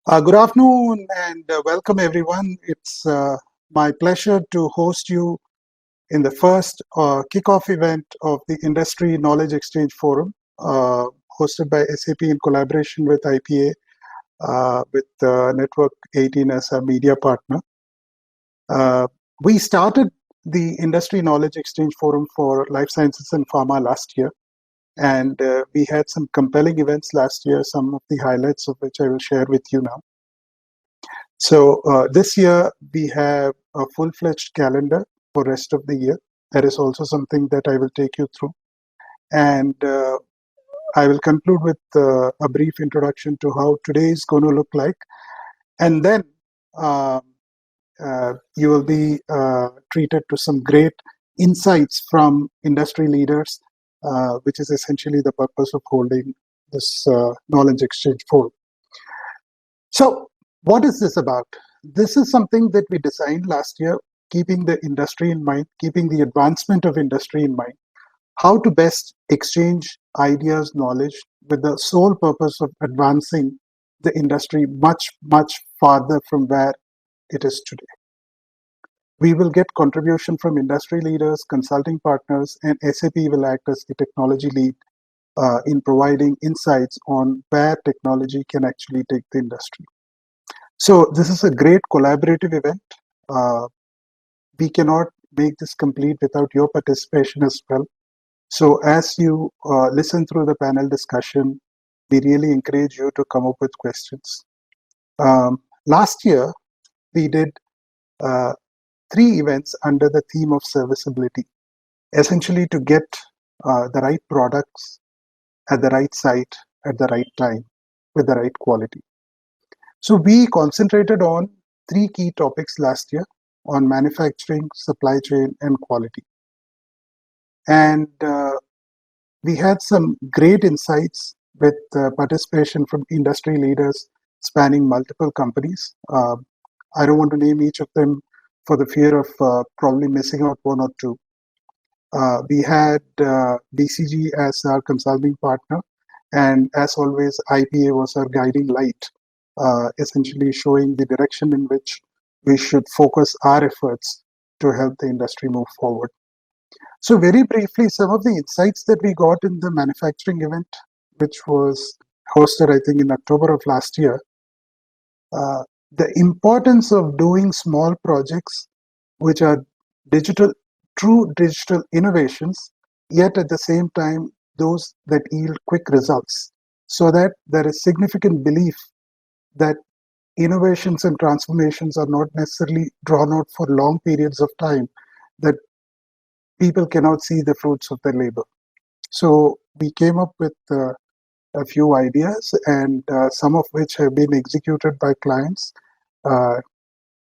Good afternoon and welcome everyone. It's my pleasure to host you in the first kickoff event of the Industry Knowledge Exchange Forum, hosted by SAP in collaboration with IPA, with Network 18 as a media partner. We started the Industry Knowledge Exchange Forum for Life Sciences and Pharma last year, and we had some compelling events last year, some of the highlights of which I will share with you now. So this year we have a full-fledged calendar for rest of the year. That is also something that I will take you through. And I will conclude with a brief introduction to how today is going to look like. And then uh, you will be treated to some great insights from industry leaders, which is essentially the purpose of holding this knowledge exchange forum. So what is this about? This is something that we designed last year, keeping the industry in mind, keeping the advancement of industry in mind, how to best exchange ideas, knowledge with the sole purpose of advancing the industry much, much farther from where it is today. We will get contribution from industry leaders, consulting partners, and SAP will act as the technology lead in providing insights on where technology can actually take the industry. So this is a great collaborative event. We cannot make this complete without your participation as well. So as you listen through the panel discussion, we really encourage you to come up with questions. Last year, we did 3 events under the theme of serviceability, essentially to get the right products at the right site at the right time with the right quality. So we concentrated on 3 key topics last year on manufacturing, supply chain, and quality. And we had some great insights with participation from industry leaders spanning multiple companies. I don't want to name each of them for the fear of probably missing out one or two. We had BCG as our consulting partner, and as always, IPA was our guiding light, essentially showing the direction in which we should focus our efforts to help the industry move forward. So very briefly, some of the insights that we got in the manufacturing event, which was hosted, I think, in October of last year, the importance of doing small projects, which are digital, true digital innovations, yet at the same time, those that yield quick results, so that there is significant belief that innovations and transformations are not necessarily drawn out for long periods of time, that people cannot see the fruits of their labor. So we came up with a few ideas, and some of which have been executed by clients.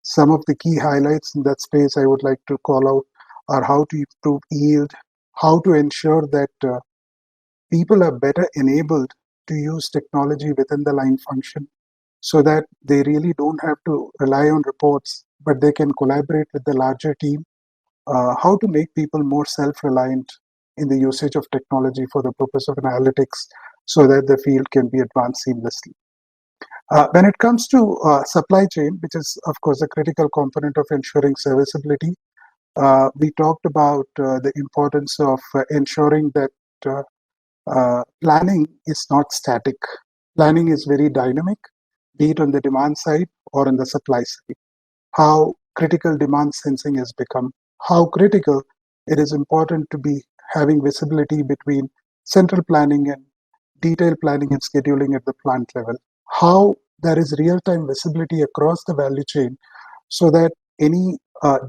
Some of the key highlights in that space I would like to call out are how to improve yield, how to ensure that people are better enabled to use technology within the line function, so that they really don't have to rely on reports, but they can collaborate with the larger team. How to make people more self-reliant in the usage of technology for the purpose of analytics, so that the field can be advanced seamlessly. When it comes to supply chain, which is of course a critical component of ensuring serviceability, we talked about the importance of ensuring that planning is not static. Planning is very dynamic, be it on the demand side or on the supply side. How critical demand sensing has become, how critical it is important to be having visibility between central planning and detailed planning and scheduling at the plant level. How there is real-time visibility across the value chain, so that any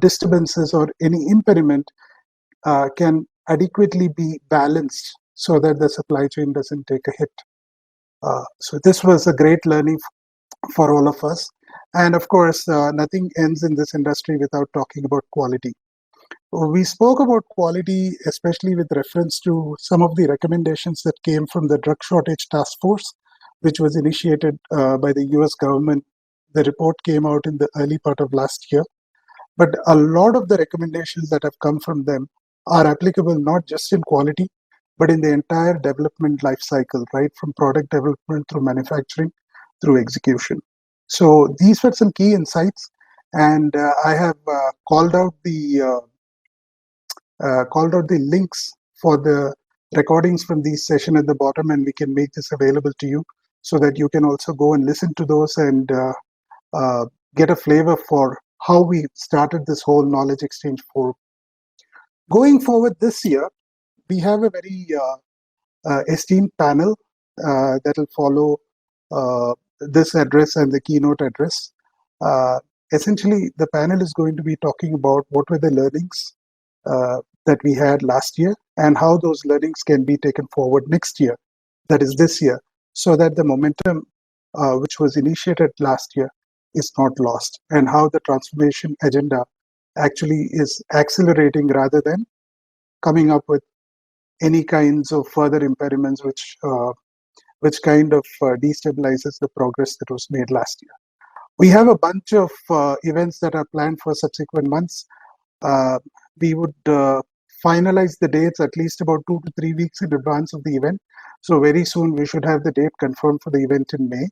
disturbances or any impediment can adequately be balanced, so that the supply chain doesn't take a hit. So this was a great learning for all of us. And of course, nothing ends in this industry without talking about quality. We spoke about quality, especially with reference to some of the recommendations that came from the Drug Shortage Task Force, which was initiated by the US government. The report came out in the early part of last year. But a lot of the recommendations that have come from them are applicable not just in quality, but in the entire development life cycle, right from product development through manufacturing through execution. So these were some key insights, and I have called out the links for the recordings from these sessions at the bottom, and we can make this available to you so that you can also go and listen to those and get a flavor for how we started this whole knowledge exchange forum. Going forward this year, we have a very esteemed panel that will follow this address and the keynote address. Essentially, the panel is going to be talking about what were the learnings that we had last year and how those learnings can be taken forward next year, that is this year, so that the momentum which was initiated last year is not lost, and how the transformation agenda actually is accelerating rather than coming up with any kinds of further impediments which kind of destabilizes the progress that was made last year. We have a bunch of events that are planned for subsequent months. We would finalize the dates at least about 2 to 3 weeks in advance of the event. So very soon we should have the date confirmed for the event in May.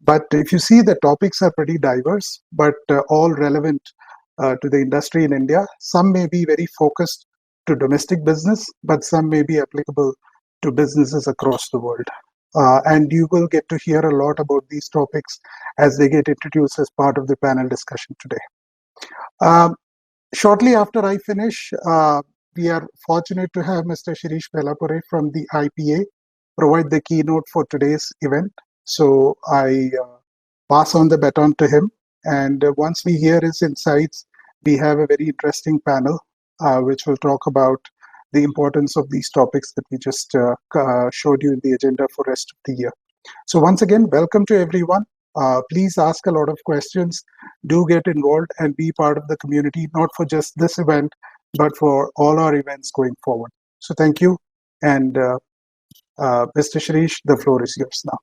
But if you see, the topics are pretty diverse, but all relevant to the industry in India. Some may be very focused to domestic business, but some may be applicable to businesses across the world. And you will get to hear a lot about these topics as they get introduced as part of the panel discussion today. Shortly after I finish, we are fortunate to have Mr. Shirish Belapure from the IPA provide the keynote for today's event. So I pass on the baton to him. And once we hear his insights, we have a very interesting panel which will talk about the importance of these topics that we just showed you in the agenda for the rest of the year. So once again, welcome to everyone. Please ask a lot of questions. Do get involved and be part of the community, not for just this event, but for all our events going forward. So thank you. And Mr. Shirish, the floor is yours now.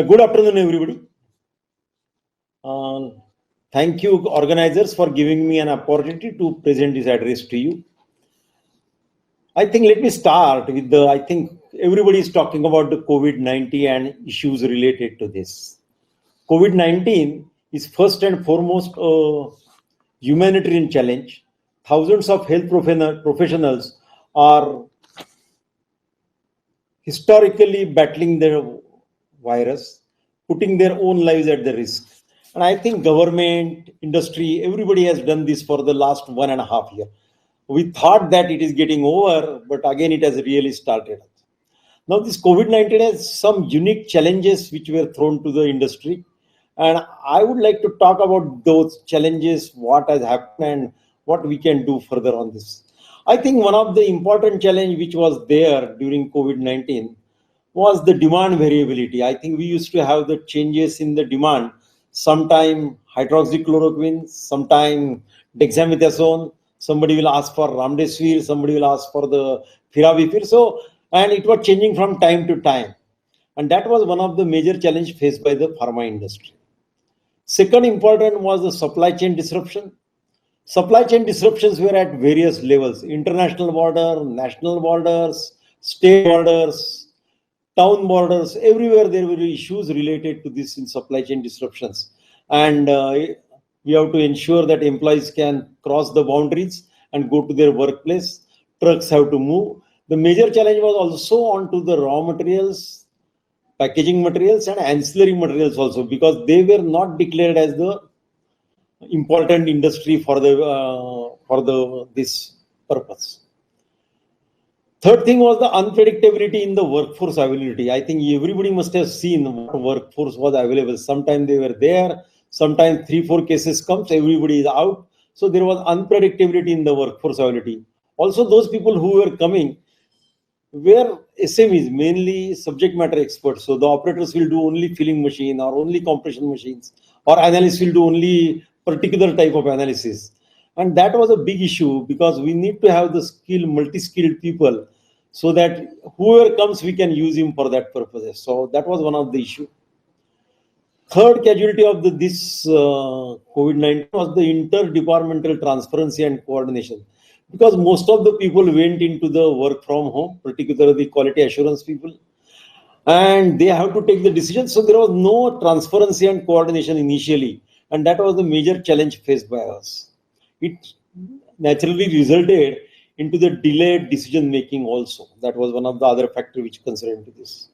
Good afternoon, everybody. Thank you, organizers, for giving me an opportunity to present this address to you. I think let me start with I think everybody is talking about the COVID-19 and issues related to this. COVID-19 is first and foremost a humanitarian challenge. Thousands of health professionals are historically battling the virus, putting their own lives at the risk. And I think government, industry, everybody has done this for the last 1.5 years. We thought that it is getting over, but again, it has really started. Now, this COVID-19 has some unique challenges which were thrown to the industry. And I would like to talk about those challenges, what has happened and what we can do further on this. I think one of the important challenge which was there during COVID-19 was the demand variability. I think we used to have the changes in the demand. Sometime hydroxychloroquine, sometime dexamethasone, somebody will ask for remdesivir, somebody will ask for the firavipir. So, and it was changing from time to time. And that was one of the major challenges faced by the pharma industry. Second important was the supply chain disruption. Supply chain disruptions were at various levels: international border, national borders, state borders, town borders. Everywhere there were issues related to this in supply chain disruptions. And we have to ensure that employees can cross the boundaries and go to their workplace. Trucks have to move. The major challenge was also onto the raw materials, packaging materials and ancillary materials also, because they were not declared as the important industry for this purpose. Third thing was the unpredictability in the workforce availability. I think everybody must have seen what workforce was available. Sometimes they were there, sometimes 3-4 cases comes, everybody is out. So there was unpredictability in the workforce availability. Also, those people who were coming were SMEs, mainly subject matter experts. So the operators will do only filling machine or only compression machines, or analysts will do only particular type of analysis. And that was a big issue because we need to have the multi-skilled people so that whoever comes, we can use him for that purpose. So that was one of the issue. Third casualty of this COVID-19 was the interdepartmental transparency and coordination. Because most of the people went into the work from home, particularly the quality assurance people, and they have to take the decision. So there was no transparency and coordination initially, and that was the major challenge faced by us. It naturally resulted into the delayed decision making also. That was one of the other factors which considered into this.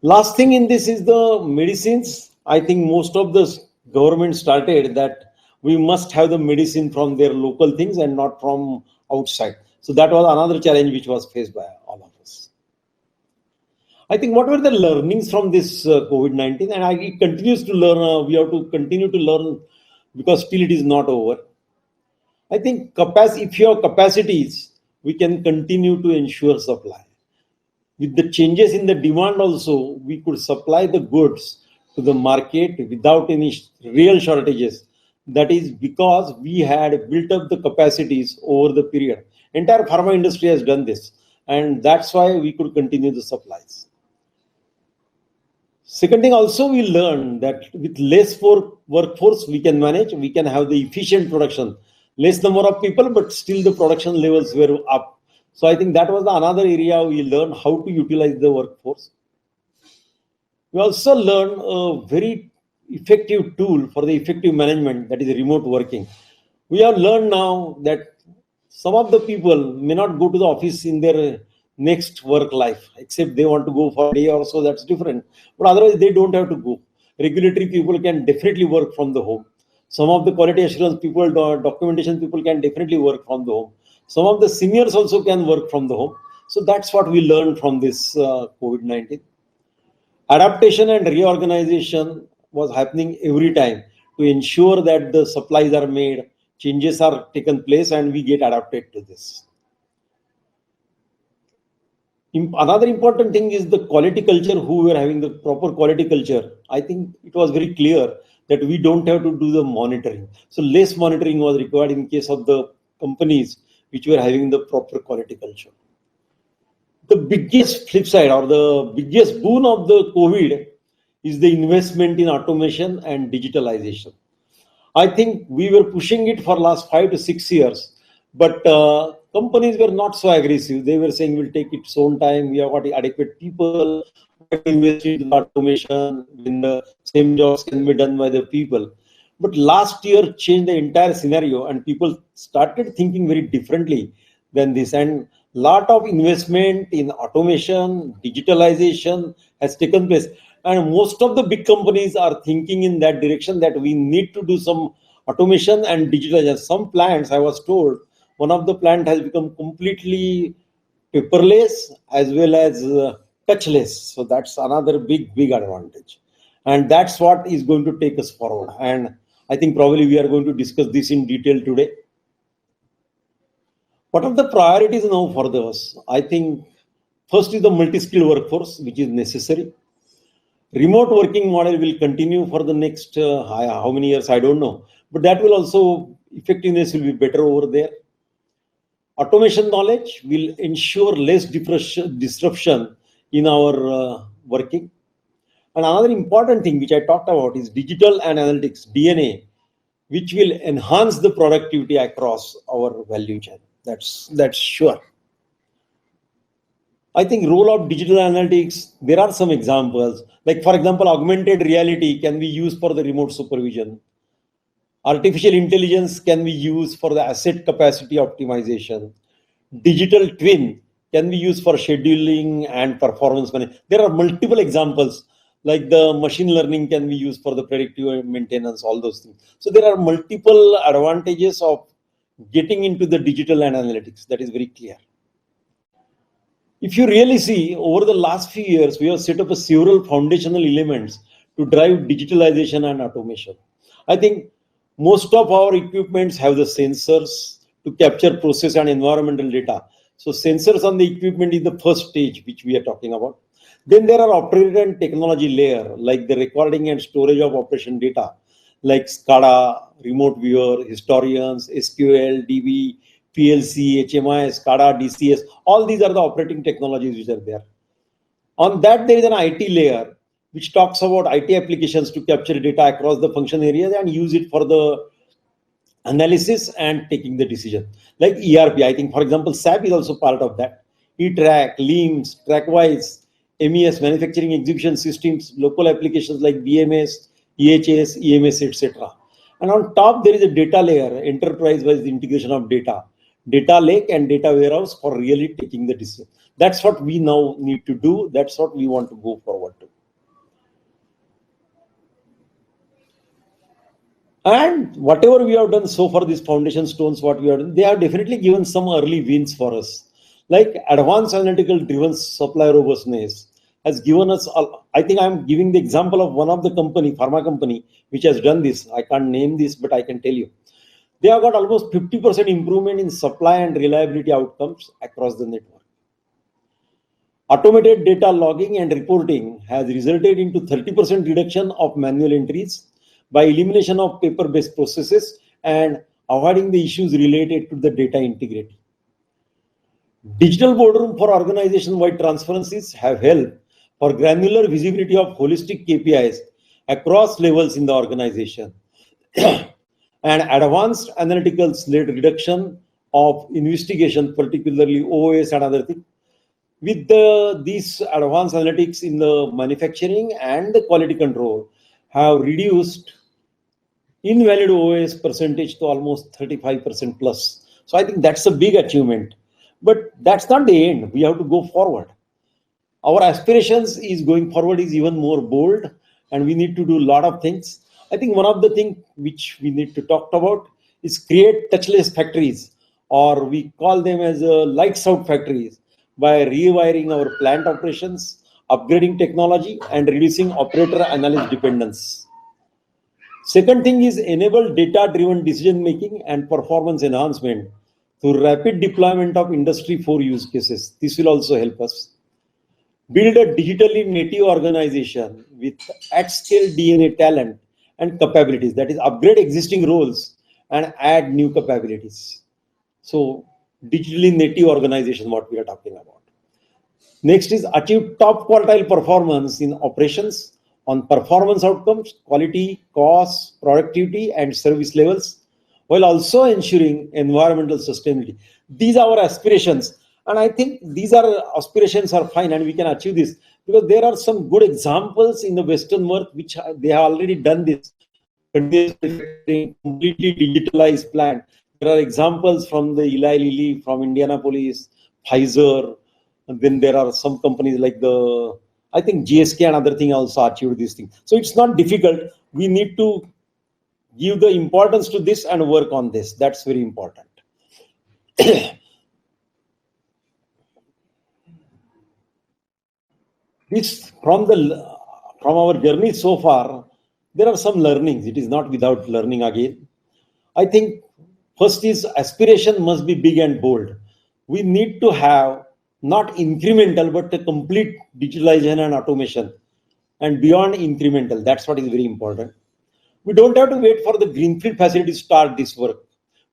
Last thing in this is the medicines. I think most of the government started that we must have the medicine from their local things and not from outside. So that was another challenge which was faced by all of us. I think what were the learnings from this COVID-19? And it continues to learn. We have to continue to learn because still it is not over. I think if you have capacities, we can continue to ensure supply. With the changes in the demand also, we could supply the goods to the market without any real shortages. That is because we had built up the capacities over the period. Entire pharma industry has done this, and that's why we could continue the supplies. Second thing also, we learned that with less workforce, we can manage, we can have the efficient production. Less number of people, but still the production levels were up. So I think that was another area we learned how to utilize the workforce. We also learned a very effective tool for the effective management, that is remote working. We have learned now that some of the people may not go to the office in their next work life, except they want to go for a day or so, that's different. But otherwise, they don't have to go. Regulatory people can definitely work from the home. Some of the quality assurance people, documentation people can definitely work from the home. Some of the seniors also can work from the home. So that's what we learned from this COVID-19. Adaptation and reorganization was happening every time to ensure that the supplies are made, changes are taken place, and we get adapted to this. Another important thing is the quality culture, who were having the proper quality culture. I think it was very clear that we don't have to do the monitoring. So less monitoring was required in case of the companies which were having the proper quality culture. The biggest flip side or the biggest boon of the COVID is the investment in automation and digitalization. I think we were pushing it for last 5 to 6 years, but companies were not so aggressive. They were saying we'll take its own time. We have got adequate people. Invest in automation when the same jobs can be done by the people. But last year changed the entire scenario, and people started thinking very differently than this. And lot of investment in automation, digitalization has taken place. And most of the big companies are thinking in that direction that we need to do some automation and digitalization. Some plants, I was told, one of the plant has become completely paperless as well as touchless. So that's another big advantage. And that's what is going to take us forward. And I think probably we are going to discuss this in detail today. What are the priorities now for us? I think first is the multi-skilled workforce, which is necessary. Remote working model will continue for the next how many years, I don't know. But that will also, effectiveness will be better over there. Automation knowledge will ensure less disruption in our working. And another important thing which I talked about is digital and analytics, DNA, which will enhance the productivity across our value chain. That's sure. I think role of digital analytics, there are some examples. Like for example, augmented reality can be used for the remote supervision. Artificial intelligence can be used for the asset capacity optimization. Digital twin can be used for scheduling and performance management. There are multiple examples, like the machine learning can be used for the predictive maintenance, all those things. So there are multiple advantages of getting into the digital and analytics. That is very clear. If you really see, over the last few years, we have set up several foundational elements to drive digitalization and automation. I think Most of our equipments have the sensors to capture process and environmental data. So sensors on the equipment is the first stage which we are talking about. Then there are operator and technology layer, like the recording and storage of operation data, like SCADA, remote viewer, historians, SQL, DB, PLC, HMI, SCADA, DCS. All these are the operating technologies which are there. On that, there is an IT layer which talks about IT applications to capture data across the function areas and use it for the analysis and taking the decision. Like ERP, I think, for example, SAP is also part of that. E-Track, LIMS, TrackWise, MES, manufacturing execution systems, local applications like BMS, EHS, EMS, etc. And on top, there is a data layer, enterprise-wise integration of data lake and data warehouse for really taking the decision. That's what we now need to do. That's what we want to go forward to. And whatever we have done so far, these foundation stones, what we have done, they have definitely given some early wins for us. Like advanced analytical driven supply robustness has given us, I think I'm giving the example of one of the company, pharma company, which has done this. I can't name this, but I can tell you. They have got almost 50% improvement in supply and reliability outcomes across the network. Automated data logging and reporting has resulted into 30% reduction of manual entries by elimination of paper-based processes and avoiding the issues related to the data integrity. Digital boardroom for organization-wide transparencies have helped for granular visibility of holistic KPIs across levels in the organization. And advanced analyticals led reduction of investigation, particularly OS and other things. With these advanced analytics in the manufacturing and the quality control have reduced invalid OS percentage to almost 35% plus. So I think that's a big achievement. But that's not the end. We have to go forward. Our aspirations is going forward is even more bold, and we need to do a lot of things. I think one of the things which we need to talk about is create touchless factories, or we call them as lights out factories, by rewiring our plant operations, upgrading technology, and reducing operator analyst dependence. Second thing is enable data-driven decision making and performance enhancement through rapid deployment of Industry 4 use cases. This will also help us. Build a digitally native organization with at-scale DNA talent and capabilities. That is, upgrade existing roles and add new capabilities. So, digitally native organization, what we are talking about. Next is achieve top quartile performance in operations on performance outcomes, quality, cost, productivity, and service levels, while also ensuring environmental sustainability. These are our aspirations. And I think these are aspirations are fine and we can achieve this because there are some good examples in the Western world which they have already done this. Completely digitalized plant. There are examples from the Eli Lilly, from Indianapolis, Pfizer, and then there are some companies like I think GSK and other thing also achieved this thing. So it's not difficult. We need to give the importance to this and work on this. That's very important. This from our journey so far, there are some learnings. It is not without learning again. I think first is aspiration must be big and bold. We need to have not incremental, but a complete digitalization and automation and beyond incremental. That's what is very important. We don't have to wait for the greenfield facility to start this work.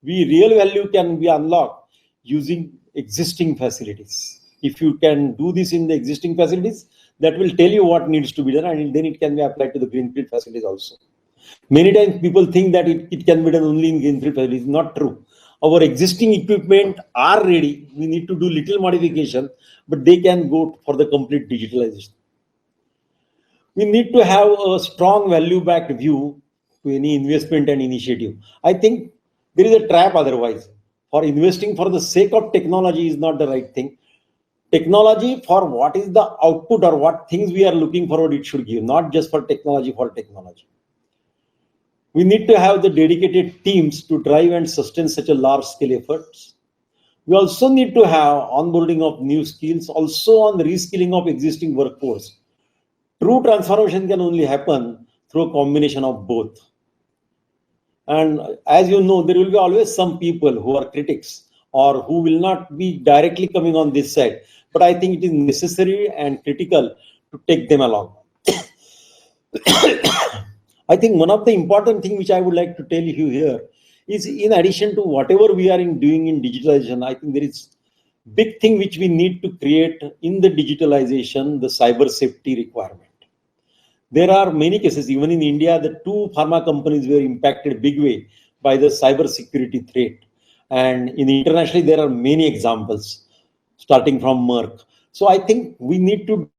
Real value can be unlocked using existing facilities. If you can do this in the existing facilities, that will tell you what needs to be done and then it can be applied to the greenfield facilities also. Many times people think that it can be done only in greenfield facilities. Not true. Our existing equipment are ready. We need to do little modification, but they can go for the complete digitalization. We need to have a strong value-backed view to any investment and initiative. I think there is a trap otherwise. For investing for the sake of technology is not the right thing. Technology for what is the output or what things we are looking forward it should give, not just for technology. We need to have the dedicated teams to drive and sustain such a large-scale efforts. We also need to have onboarding of new skills, also on the reskilling of existing workforce. True transformation can only happen through a combination of both. And as you know, there will be always some people who are critics or who will not be directly coming on this side. But I think it is necessary and critical to take them along. I think one of the important thing which I would like to tell you here is, in addition to whatever we are doing in digitalization, I think there is big thing which we need to create in the digitalization, the cyber safety requirement. There are many cases, even in India, the two pharma companies were impacted big way by the cyber security threat. And in internationally, there are many examples, starting from Merck. So I think we need to,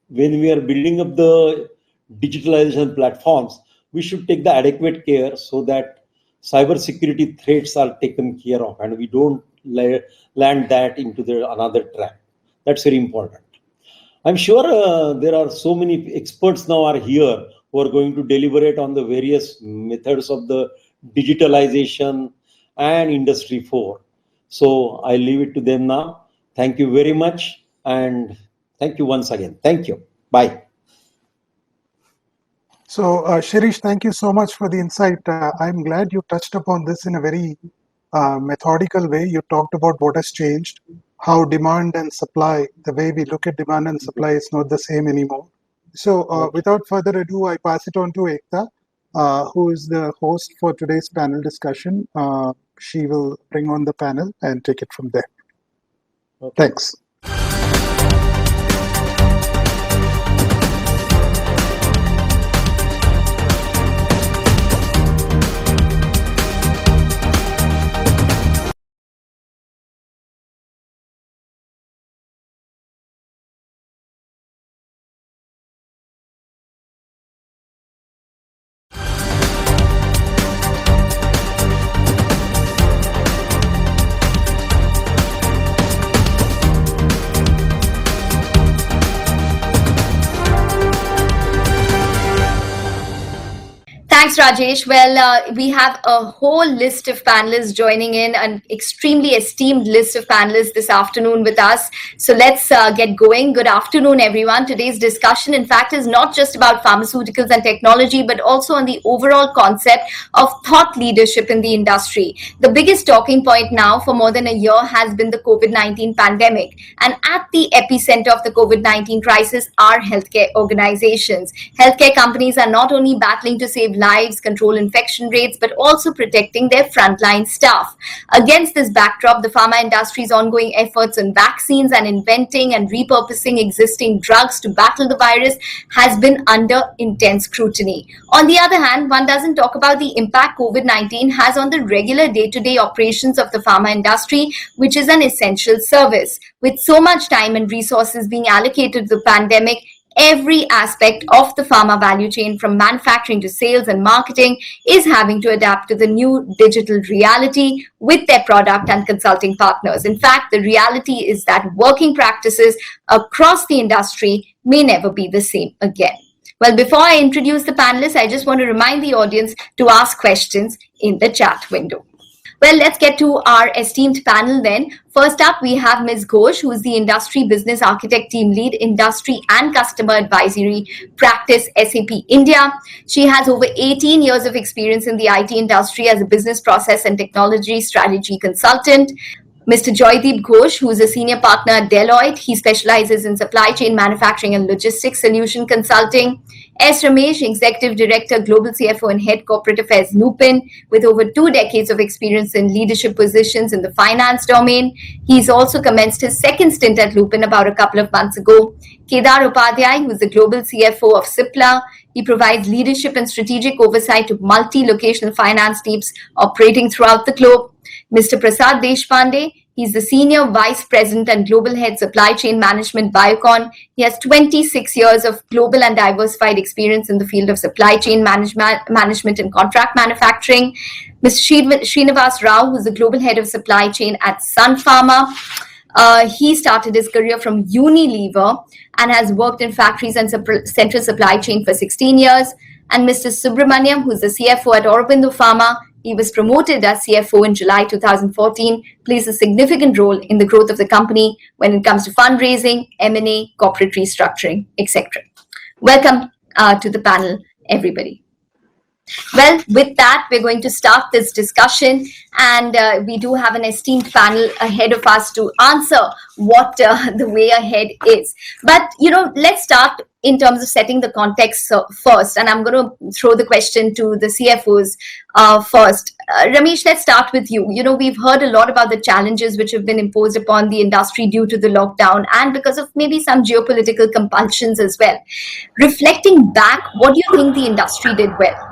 when we are building up the digitalization platforms, we should take the adequate care so that cyber security threats are taken care of and we don't land that into another trap. That's very important. I'm sure there are so many experts now are here who are going to deliberate on the various methods of the digitalization and Industry 4. So I leave it to them now. Thank you very much. And thank you once again. Thank you. Bye. So, Shirish, thank you so much for the insight. I'm glad you touched upon this in a very methodical way. You talked about what has changed, how demand and supply, the way we look at demand and supply is not the same anymore. So, without further ado, I pass it on to Ekta, who is the host for today's panel discussion. She will bring on the panel and take it from there. Okay. Thanks. Thanks, Rajesh. Well, we have a whole list of panelists joining in, an extremely esteemed list of panelists this afternoon with us. So let's get going. Good afternoon, everyone. Today's discussion, in fact, is not just about pharmaceuticals and technology, but also on the overall concept of thought leadership in the industry. The biggest talking point now for more than a year has been the COVID-19 pandemic. And at the epicenter of the COVID-19 crisis are healthcare organizations. Healthcare companies are not only battling to save lives, control infection rates, but also protecting their frontline staff. Against this backdrop, the pharma industry's ongoing efforts on vaccines and inventing and repurposing existing drugs to battle the virus has been under intense scrutiny. On the other hand, one doesn't talk about the impact COVID-19 has on the regular day-to-day operations of the pharma industry, which is an essential service. With so much time and resources being allocated to the pandemic, every aspect of the pharma value chain, from manufacturing to sales and marketing, is having to adapt to the new digital reality with their product and consulting partners. In fact, the reality is that working practices across the industry may never be the same again. Well, before I introduce the panelists, I just want to remind the audience to ask questions in the chat window. Well, let's get to our esteemed panel then. First up, we have Ms. Ghosh, who is the Industry Business Architect Team Lead, Industry and Customer Advisory Practice, SAP India. She has over 18 years of experience in the IT industry as a business process and technology strategy consultant. Mr. Joydeep Ghosh, who is a senior partner at Deloitte. He specializes in supply chain manufacturing and logistics solution consulting. S. Ramesh, Executive Director, Global CFO and Head Corporate Affairs, Lupin, with over 2 decades of experience in leadership positions in the finance domain. He's also commenced his second stint at Lupin about a couple of months ago. Kedar Upadhyay, who is the Global CFO of Cipla. He provides leadership and strategic oversight to multi-locational finance teams operating throughout the globe. Mr. Prasad Deshpande, he's the Senior Vice President and Global Head Supply Chain Management, Biocon. He has 26 years of global and diversified experience in the field of supply chain management and contract manufacturing. Mr. Srinivas Rao, who's the Global Head of Supply Chain at Sun Pharma. He started his career from Unilever and has worked in factories and central supply chain for 16 years. And Mr. Subramaniam, who's the CFO at Aurobindo Pharma. He was promoted as CFO in July 2014, plays a significant role in the growth of the company when it comes to fundraising, M&A, corporate restructuring, etc. Welcome to the panel, everybody. Well, with that, we're going to start this discussion, and we do have an esteemed panel ahead of us to answer what the way ahead is. But, let's start in terms of setting the context first, and I'm going to throw the question to the CFOs first. Ramesh, let's start with you. We've heard a lot about the challenges which have been imposed upon the industry due to the lockdown and because of maybe some geopolitical compulsions as well. Reflecting back, what do you think the industry did well?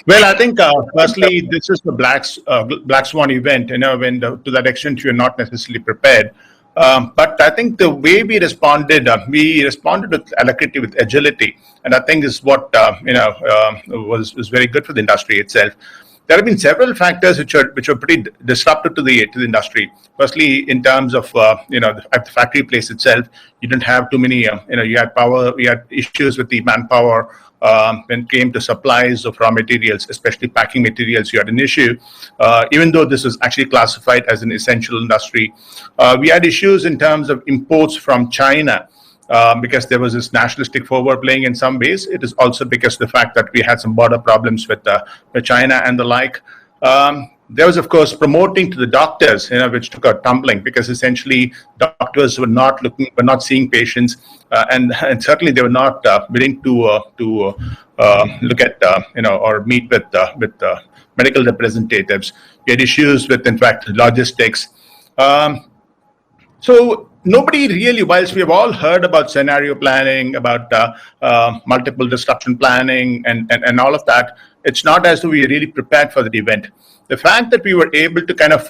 Well, I think firstly, this is the black swan event. When to that extent you're not necessarily prepared. But I think the way we responded with alacrity, with agility, and I think is what was very good for the industry itself. There have been several factors which are pretty disruptive to the industry. Firstly, in terms of at the factory place itself, you didn't have too many. You had issues with the manpower. When it came to supplies of raw materials, especially packing materials, you had an issue. Even though this was actually classified as an essential industry, we had issues in terms of imports from China. Because there was this nationalistic forward playing in some ways. It is also because of the fact that we had some border problems with China and the like. There was, of course, promoting to the doctors, which took a tumbling because essentially doctors were not seeing patients, and certainly they were not willing to look at or meet with medical representatives. We had issues with, in fact, logistics. So nobody really, whilst we have all heard about scenario planning, about multiple disruption planning and all of that, it's not as though we really prepared for the event. The fact that we were able to kind of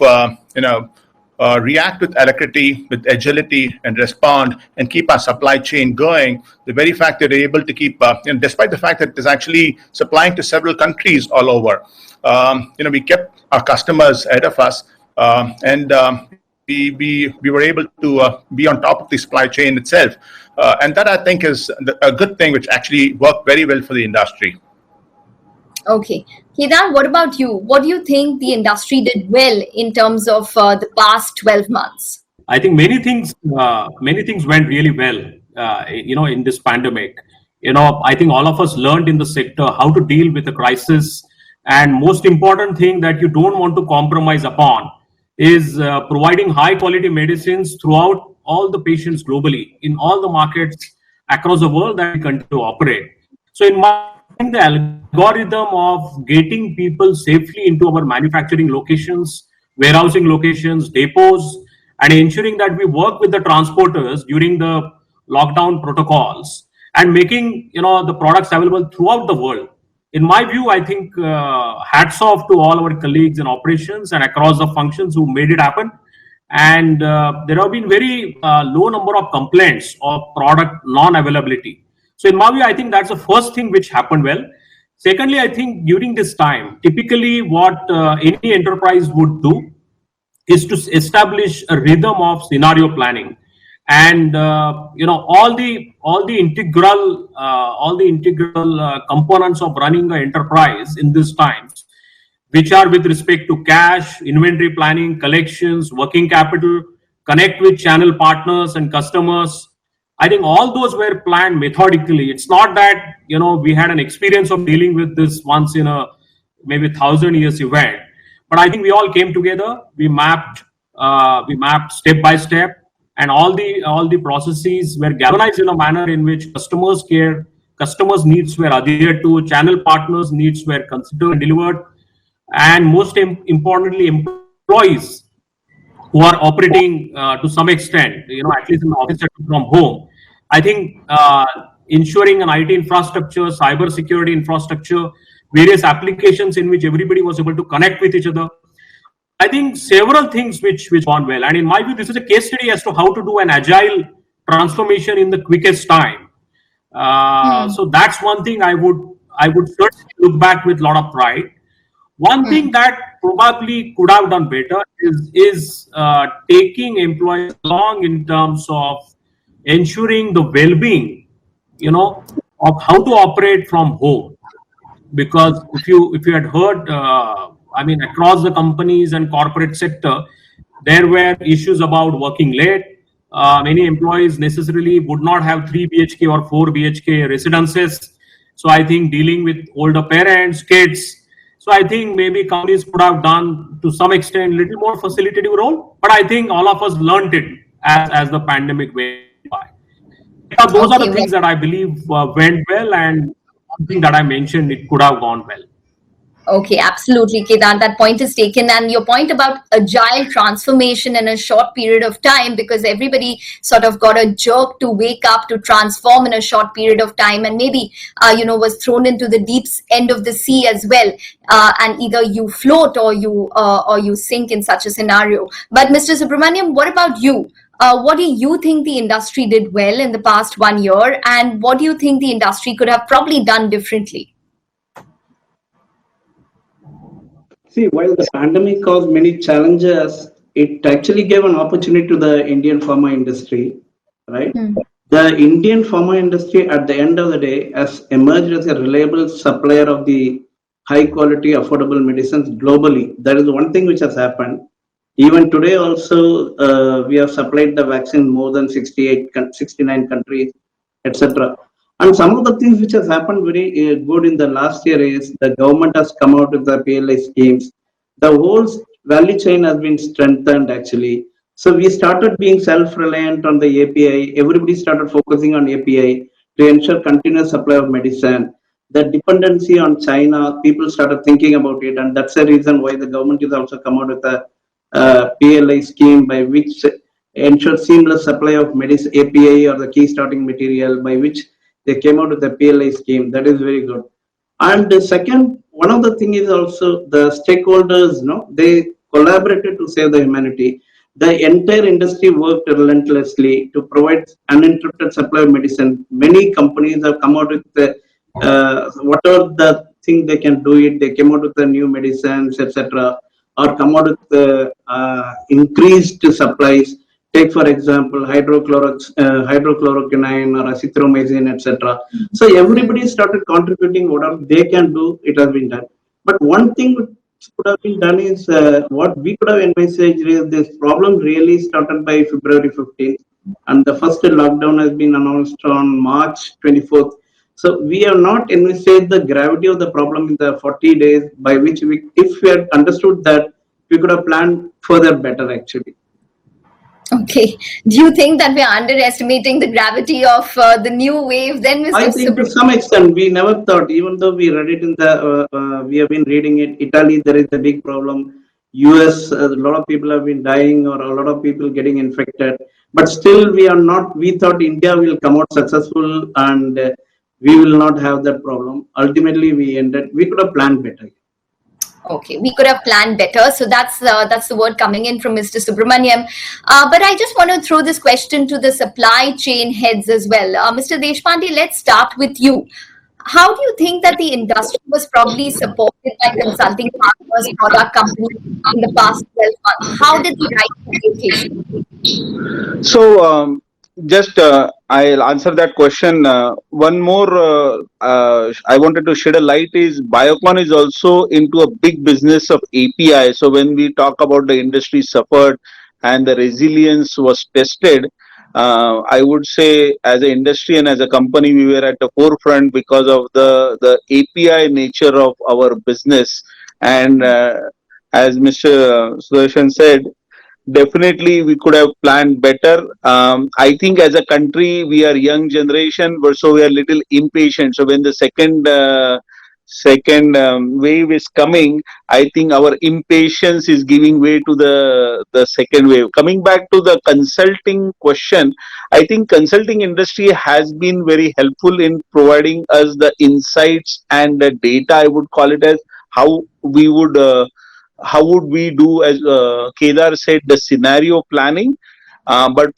react with alacrity, with agility, and respond and keep our supply chain going, the very fact that we're able to keep, despite the fact that it's actually supplying to several countries all over, we kept our customers ahead of us, and we were able to be on top of the supply chain itself. And that, I think, is a good thing, which actually worked very well for the industry. Okay. Kedar, what about you? What do you think the industry did well in terms of the past 12 months? I think many things went really well, in this pandemic. I think all of us learned in the sector how to deal with the crisis. And most important thing that you don't want to compromise upon is providing high quality medicines throughout all the patients globally in all the markets across the world that we continue to operate. So in my mind, the algorithm of getting people safely into our manufacturing locations, warehousing locations, depots, and ensuring that we work with the transporters during the lockdown protocols and making the products available throughout the world. In my view, I think hats off to all our colleagues in operations and across the functions who made it happen. And there have been very low number of complaints of product non-availability. So in my view, I think that's the first thing which happened well. Secondly, I think during this time, typically what any enterprise would do is to establish a rhythm of scenario planning. And all the integral components of running an enterprise in these times, which are with respect to cash, inventory planning, collections, working capital, connect with channel partners and customers. I think all those were planned methodically. It's not that we had an experience of dealing with this once in a maybe 1,000 years event, but I think we all came together. We mapped step by step. And all the processes were galvanized in a manner in which customers' needs were adhered to, channel partners' needs were considered and delivered, and most importantly, employees who are operating to some extent, at least in the office from home. I think ensuring an IT infrastructure, cyber security infrastructure, various applications in which everybody was able to connect with each other. I think several things which gone well, and in my view, this is a case study as to how to do an agile transformation in the quickest time. So that's one thing I would certainly look back with a lot of pride. One thing that probably could have done better is taking employees along in terms of ensuring the well-being, of how to operate from home. Because if you had heard. Across the companies and corporate sector, there were issues about working late. Many employees necessarily would not have 3 BHK or 4 BHK residences. So I think dealing with older parents, kids, so I think maybe companies could have done to some extent little more facilitative role, but I think all of us learned it as the pandemic went by. Those are Okay, the things that I believe went well, and one thing that I mentioned, it could have gone well. okay, absolutely, Kedar. That point is taken. And your point about agile transformation in a short period of time, because everybody sort of got a jerk to wake up to transform in a short period of time, and maybe, was thrown into the deep end of the sea as well. And either you float or you sink in such a scenario. But Mr. Subramaniam, what about you? What do you think the industry did well in the past 1 year, and what do you think the industry could have probably done differently? See, while the pandemic caused many challenges, it actually gave an opportunity to the Indian pharma industry, right? The Indian pharma industry, at the end of the day, has emerged as a reliable supplier of the high quality, affordable medicines globally. That is one thing which has happened. Even today, also, we have supplied the vaccine more than 68, 69 countries, etc. And some of the things which has happened very good in the last year is the government has come out with the PLI schemes. The whole value chain has been strengthened actually. So we started being self-reliant on the API. Everybody started focusing on API to ensure continuous supply of medicine. The dependency on China, people started thinking about it, and that's the reason why the government is also come out with a PLI scheme by which ensure seamless supply of medicine API or the key starting material, by which they came out with the PLI scheme. That is very good. And the second, one of the thing is also the stakeholders, they collaborated to save the humanity. The entire industry worked relentlessly to provide uninterrupted supply of medicine. Many companies have come out with the, whatever the thing they can do it, they came out with the new medicines, etc., or come out with the increased supplies. Take for example hydrochloroquine or azithromycin, etc. So everybody started contributing whatever they can do. It has been done. But one thing which could have been done is what we could have envisaged is this problem really started by February 15th, and the first lockdown has been announced on March 24th. So we have not envisaged the gravity of the problem in the 40 days, by which if we had understood that, we could have planned further better actually. Okay. Do you think that we're underestimating the gravity of the new wave then, Mr. I think to some extent, we never thought, even though we read it in the, we have been reading it, Italy, there is a big problem. US, a lot of people have been dying or a lot of people getting infected. But still, we thought India will come out successful and we will not have that problem. Ultimately, we could have planned better. Okay, we could have planned better. So that's the word coming in from Mr. Subramaniam. But I just want to throw this question to the supply chain heads as well. Mr. Deshpande, let's start with you. How do you think that the industry was probably supported by consulting partners, product companies in the past 12 months? How did they write the application? So, just I'll answer that question. One more I wanted to shed a light is Biocon is also into a big business of API. So when we talk about the industry suffered and the resilience was tested, I would say as an industry and as a company, we were at the forefront because of the API nature of our business. And as Mr. Sudarshan said, definitely we could have planned better. I think as a country we are young generation, but so we are little impatient. So when the second wave is coming, I think our impatience is giving way to the second wave. Coming back to the consulting question, I think consulting industry has been very helpful in providing us the insights and the data, I would call it, as how would we do, as Kedar said, the scenario planning. But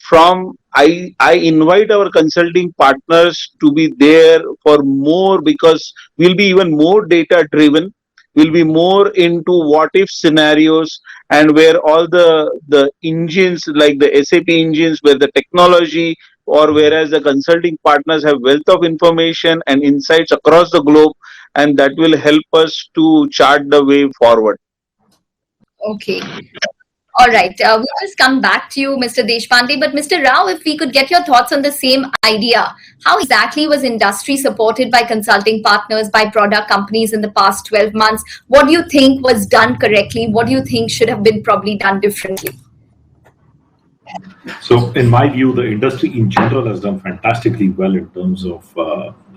I invite our consulting partners to be there for more, because we'll be even more data driven. We'll be more into what if scenarios, and where all the engines like the SAP engines, where the technology, or whereas the consulting partners have wealth of information and insights across the globe, and that will help us to chart the way forward. Okay. All right. We'll just come back to you, Mr. Deshpande. But Mr. Rao, if we could get your thoughts on the same idea, how exactly was industry supported by consulting partners, by product companies in the past 12 months? What do you think was done correctly? What do you think should have been probably done differently? So, in my view, the industry in general has done fantastically well in terms of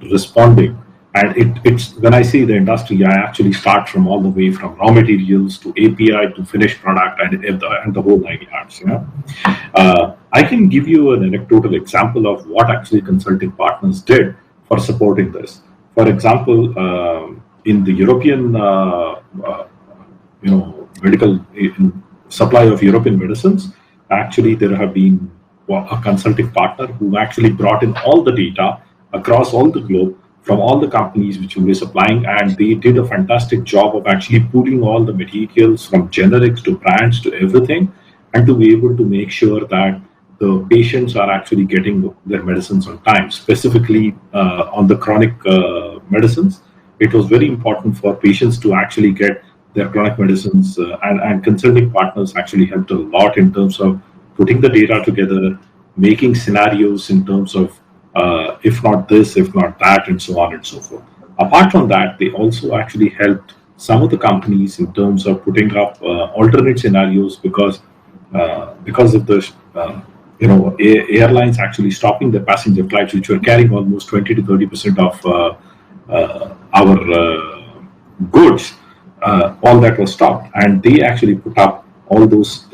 responding. And it's when I say the industry, I actually start from all the way from raw materials to API to finished product and the whole 9 yards. I can give you an anecdotal example of what actually consulting partners did for supporting this. For example, in the European, medical supply of European medicines, actually there have been a consulting partner who actually brought in all the data across all the globe from all the companies which we were supplying, and they did a fantastic job of actually pooling all the materials from generics to brands to everything, and to be able to make sure that the patients are actually getting their medicines on time. Specifically on the chronic medicines, it was very important for patients to actually get their chronic medicines, and consulting partners actually helped a lot in terms of putting the data together, making scenarios in terms of if not this, if not that, and so on and so forth. Apart from that, they also actually helped some of the companies in terms of putting up alternate scenarios because of the airlines actually stopping the passenger flights, which were carrying almost 20 to 30% of our goods. All that was stopped, and they actually put up all those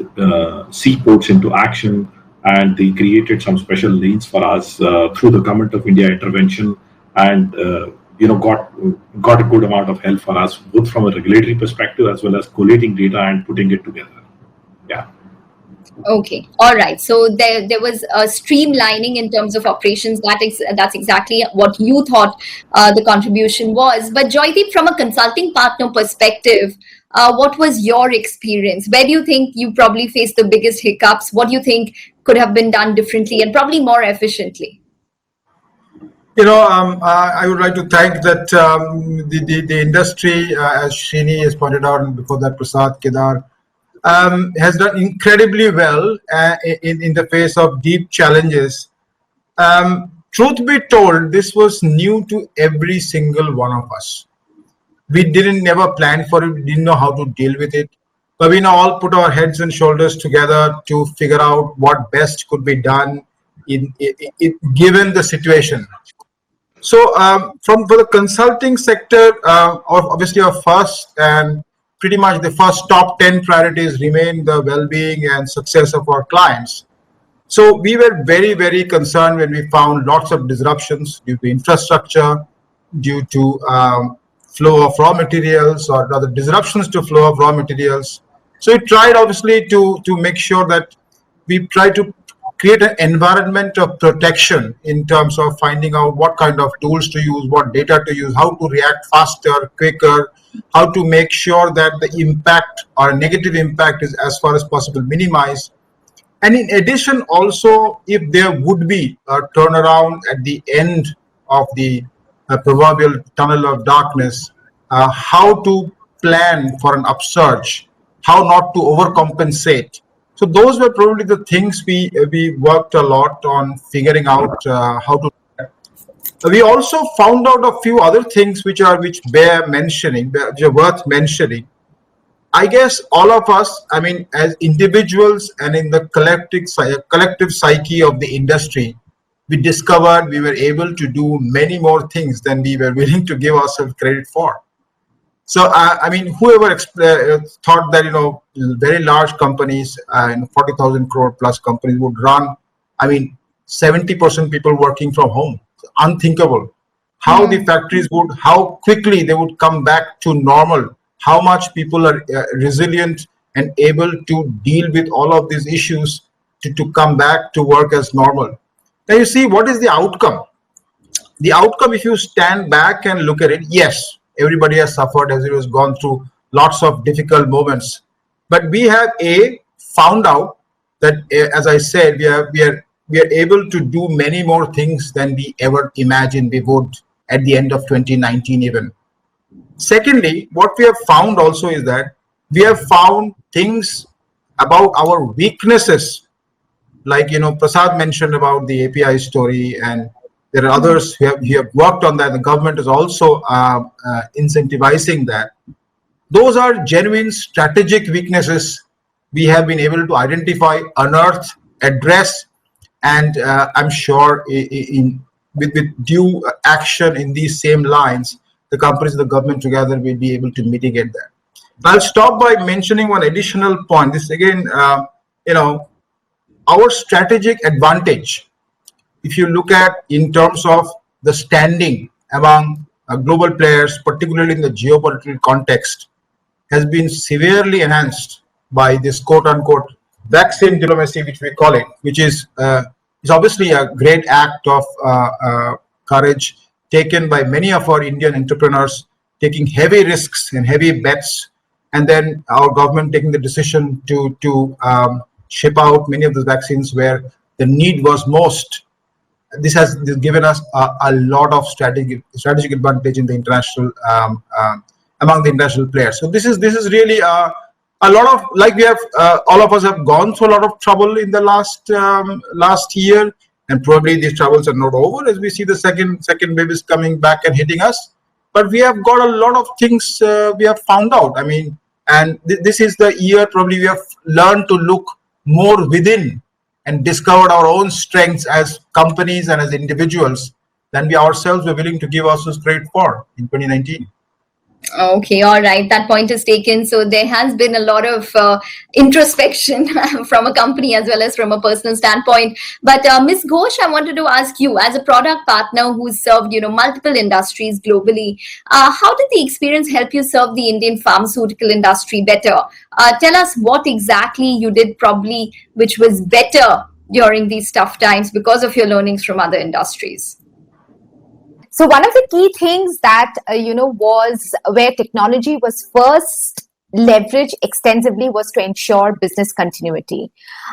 seaports into action, and they created some special lanes for us through the Government of India intervention, and got a good amount of help for us, both from a regulatory perspective as well as collating data and putting it together. Yeah. Okay. All right. So there was a streamlining in terms of operations. That's exactly what you thought the contribution was. But Joydeep, from a consulting partner perspective, what was your experience? Where do you think you probably faced the biggest hiccups? What do you think could have been done differently and probably more efficiently? I would like to thank that the industry, as Srini has pointed out, and before that Prasad, Kedar, has done incredibly well in the face of deep challenges. Truth be told, this was new to every single one of us. We never plan for it. We didn't know how to deal with it. But we now all put our heads and shoulders together to figure out what best could be done given the situation. So for the consulting sector, obviously our first and pretty much the first top 10 priorities remain the well-being and success of our clients. So we were very, very concerned when we found lots of disruptions due to infrastructure, due to flow of raw materials, or rather disruptions to flow of raw materials. So we tried obviously to make sure that we try to create an environment of protection in terms of finding out what kind of tools to use, what data to use, how to react faster, quicker, how to make sure that the impact or negative impact is as far as possible minimized. And in addition, also, if there would be a turnaround at the end of the proverbial tunnel of darkness, how to plan for an upsurge, how not to overcompensate. So those were probably the things we worked a lot on figuring out how to. We also found out a few other things which bear mentioning, which are worth mentioning. I guess all of us, I mean, as individuals and in the collective psyche of the industry, we discovered we were able to do many more things than we were willing to give ourselves credit for. So, I mean, whoever thought that, very large companies and 40,000 crore plus companies would run, 70% people working from home. Unthinkable. How the factories how quickly they would come back to normal, how much people are resilient and able to deal with all of these issues to come back to work as normal. Now you see, what is the outcome? The outcome, if you stand back and look at it, yes, everybody has suffered as it has gone through lots of difficult moments. But we have found out that, as I said, we are able to do many more things than we ever imagined we would at the end of 2019 even. Secondly, what we have found also is that we have found things about our weaknesses, like Prasad mentioned about the API story, and there are others who have worked on that. The government is also incentivizing that. Those are genuine strategic weaknesses we have been able to identify, unearth, address, and I'm sure with due action in these same lines, the companies and the government together will be able to mitigate that. I'll stop by mentioning one additional point. This again, our strategic advantage, if you look at in terms of the standing among global players, particularly in the geopolitical context, has been severely enhanced by this quote-unquote vaccine diplomacy, which we call it, which is obviously a great act of courage taken by many of our Indian entrepreneurs, taking heavy risks and heavy bets, and then our government taking the decision to ship out many of the vaccines where the need was most. This has given us a lot of strategic advantage in the international among the international players. So this is really a lot of, like, we have all of us have gone through a lot of trouble in the last year, and probably these troubles are not over as we see the second wave is coming back and hitting us. But we have got a lot of things we have found out. I mean, and this is the year probably we have learned to look more within and discovered our own strengths as companies and as individuals than we ourselves were willing to give ourselves credit for in 2019. Okay, all right. That point is taken. So there has been a lot of introspection from a company as well as from a personal standpoint. But Ms. Ghosh, I wanted to ask you, as a product partner who's served, multiple industries globally, how did the experience help you serve the Indian pharmaceutical industry better? Tell us what exactly you did probably which was better during these tough times because of your learnings from other industries. So one of the key things that, was where technology was first leveraged extensively was to ensure business continuity.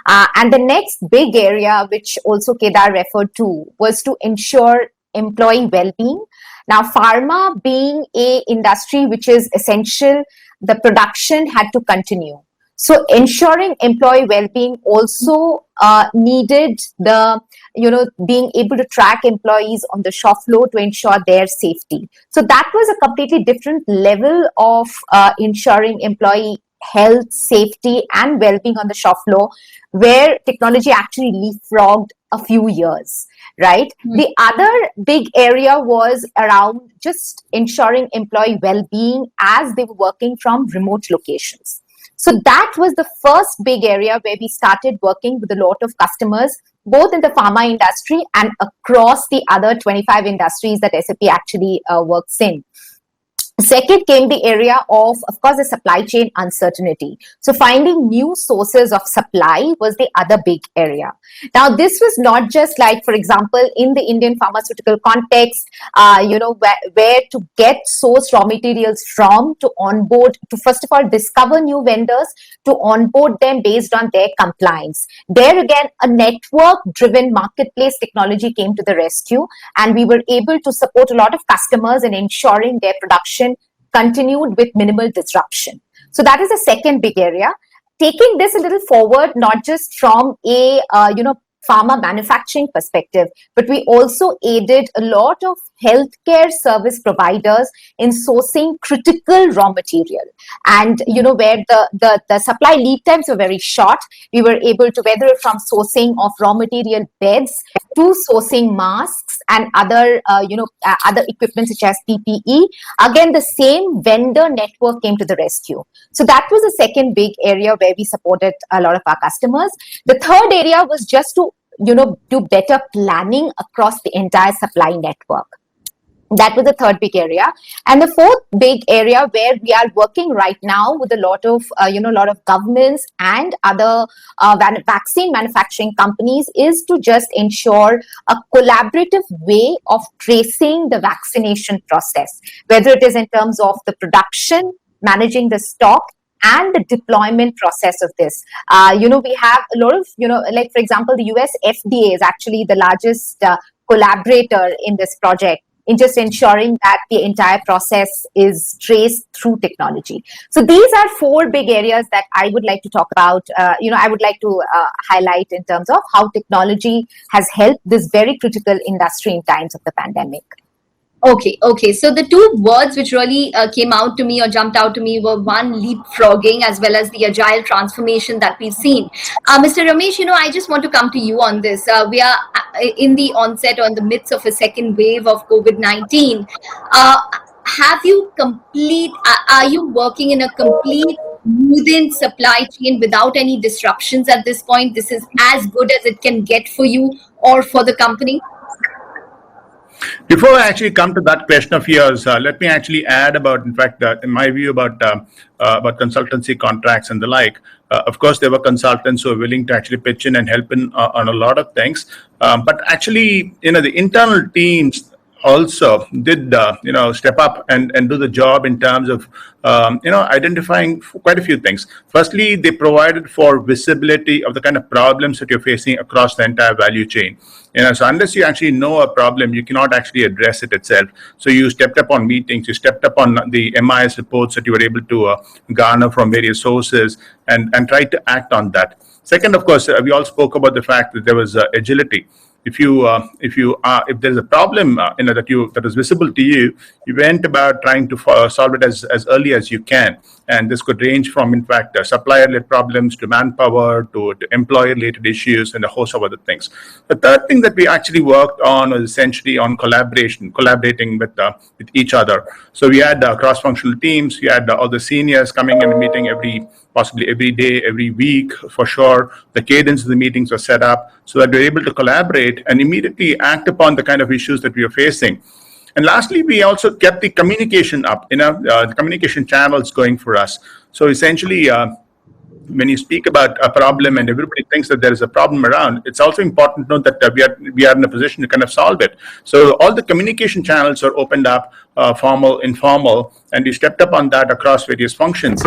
And the next big area, which also Kedar referred to, was to ensure employee well-being. Now, pharma being a industry which is essential, the production had to continue. So ensuring employee well-being also needed the, being able to track employees on the shop floor to ensure their safety. So that was a completely different level of ensuring employee health, safety, and well-being on the shop floor, where technology actually leapfrogged a few years, right? Mm-hmm. The other big area was around just ensuring employee well-being as they were working from remote locations. So that was the first big area where we started working with a lot of customers, both in the pharma industry and across the other 25 industries that SAP actually works in. Second came the area of course, the supply chain uncertainty. So finding new sources of supply was the other big area. Now, this was not just like, for example, in the Indian pharmaceutical context, where to get source raw materials from, to onboard, to first of all discover new vendors, to onboard them based on their compliance. There again, a network-driven marketplace technology came to the rescue, and we were able to support a lot of customers in ensuring their production continued with minimal disruption. So that is the second big area. Taking this a little forward, not just from a pharma manufacturing perspective, but we also aided a lot of healthcare service providers in sourcing critical raw material. And, where the supply lead times were very short, we were able to, whether from sourcing of raw material beds to sourcing masks and other, other equipment such as PPE, again, the same vendor network came to the rescue. So that was the second big area where we supported a lot of our customers. The third area was just to, do better planning across the entire supply network. That was the third big area. And the fourth big area where we are working right now with a lot of governments and other vaccine manufacturing companies is to just ensure a collaborative way of tracing the vaccination process, whether it is in terms of the production, managing the stock, and the deployment process of this. We have a lot of, like, for example, the US FDA is actually the largest collaborator in this project. in just ensuring that the entire process is traced through technology. So these are four big areas that I would like to talk about. I would like to highlight in terms of how technology has helped this very critical industry in times of the pandemic. Okay. So the two words which really came out to me or jumped out to me were one, leapfrogging, as well as the agile transformation that we've seen. Mr. Ramesh, I just want to come to you on this. We are in the onset or in the midst of a second wave of COVID-19. Are you working in a complete smoothened supply chain without any disruptions at this point? This is as good as it can get for you or for the company? Before I actually come to that question of yours, let me actually add about, in fact, in my view about consultancy contracts and the like. Of course, there were consultants who were willing to actually pitch in and help in on a lot of things. But actually, the internal teams also did step up and do the job in terms of identifying quite a few things. Firstly, they provided for visibility of the kind of problems that you're facing across the entire value chain. So unless you actually know a problem, you cannot actually address it itself. So you stepped up on meetings, you stepped up on the MIS reports that you were able to garner from various sources and tried to act on that. Second, of course, we all spoke about the fact that there was agility. If there's a problem that is visible to you, you went about trying to solve it as early as you can, and this could range from, in fact, supplier-led problems to manpower to employer-related issues and a host of other things. The third thing that we actually worked on was essentially on collaborating with each other. So we had cross-functional teams. We had all the seniors coming and meeting possibly every day, every week for sure. The cadence of the meetings were set up so that we were able to collaborate and immediately act upon the kind of issues that we are facing. And lastly, we also kept the communication up, the communication channels going for us. So essentially, when you speak about a problem and everybody thinks that there is a problem around, it's also important to note that we are in a position to kind of solve it. So all the communication channels are opened up, formal, informal, and we stepped up on that across various functions.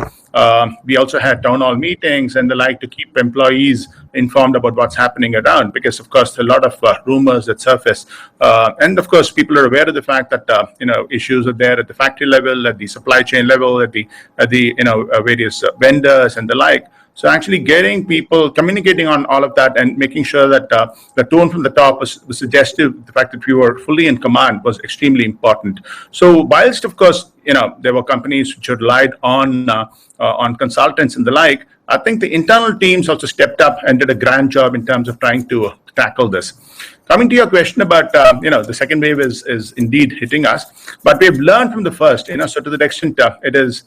We also had town hall meetings and the like to keep employees informed about what's happening around, because of course a lot of rumors that surface, and of course people are aware of the fact that issues are there at the factory level, at the supply chain level, at the various vendors and the like. So actually getting people communicating on all of that and making sure that the tone from the top was suggestive, the fact that we were fully in command was extremely important. So whilst of course there were companies which relied on consultants and the like, I think the internal teams also stepped up and did a grand job in terms of trying to tackle this. Coming to your question about, the second wave is indeed hitting us, but we've learned from the first, so to that extent, it is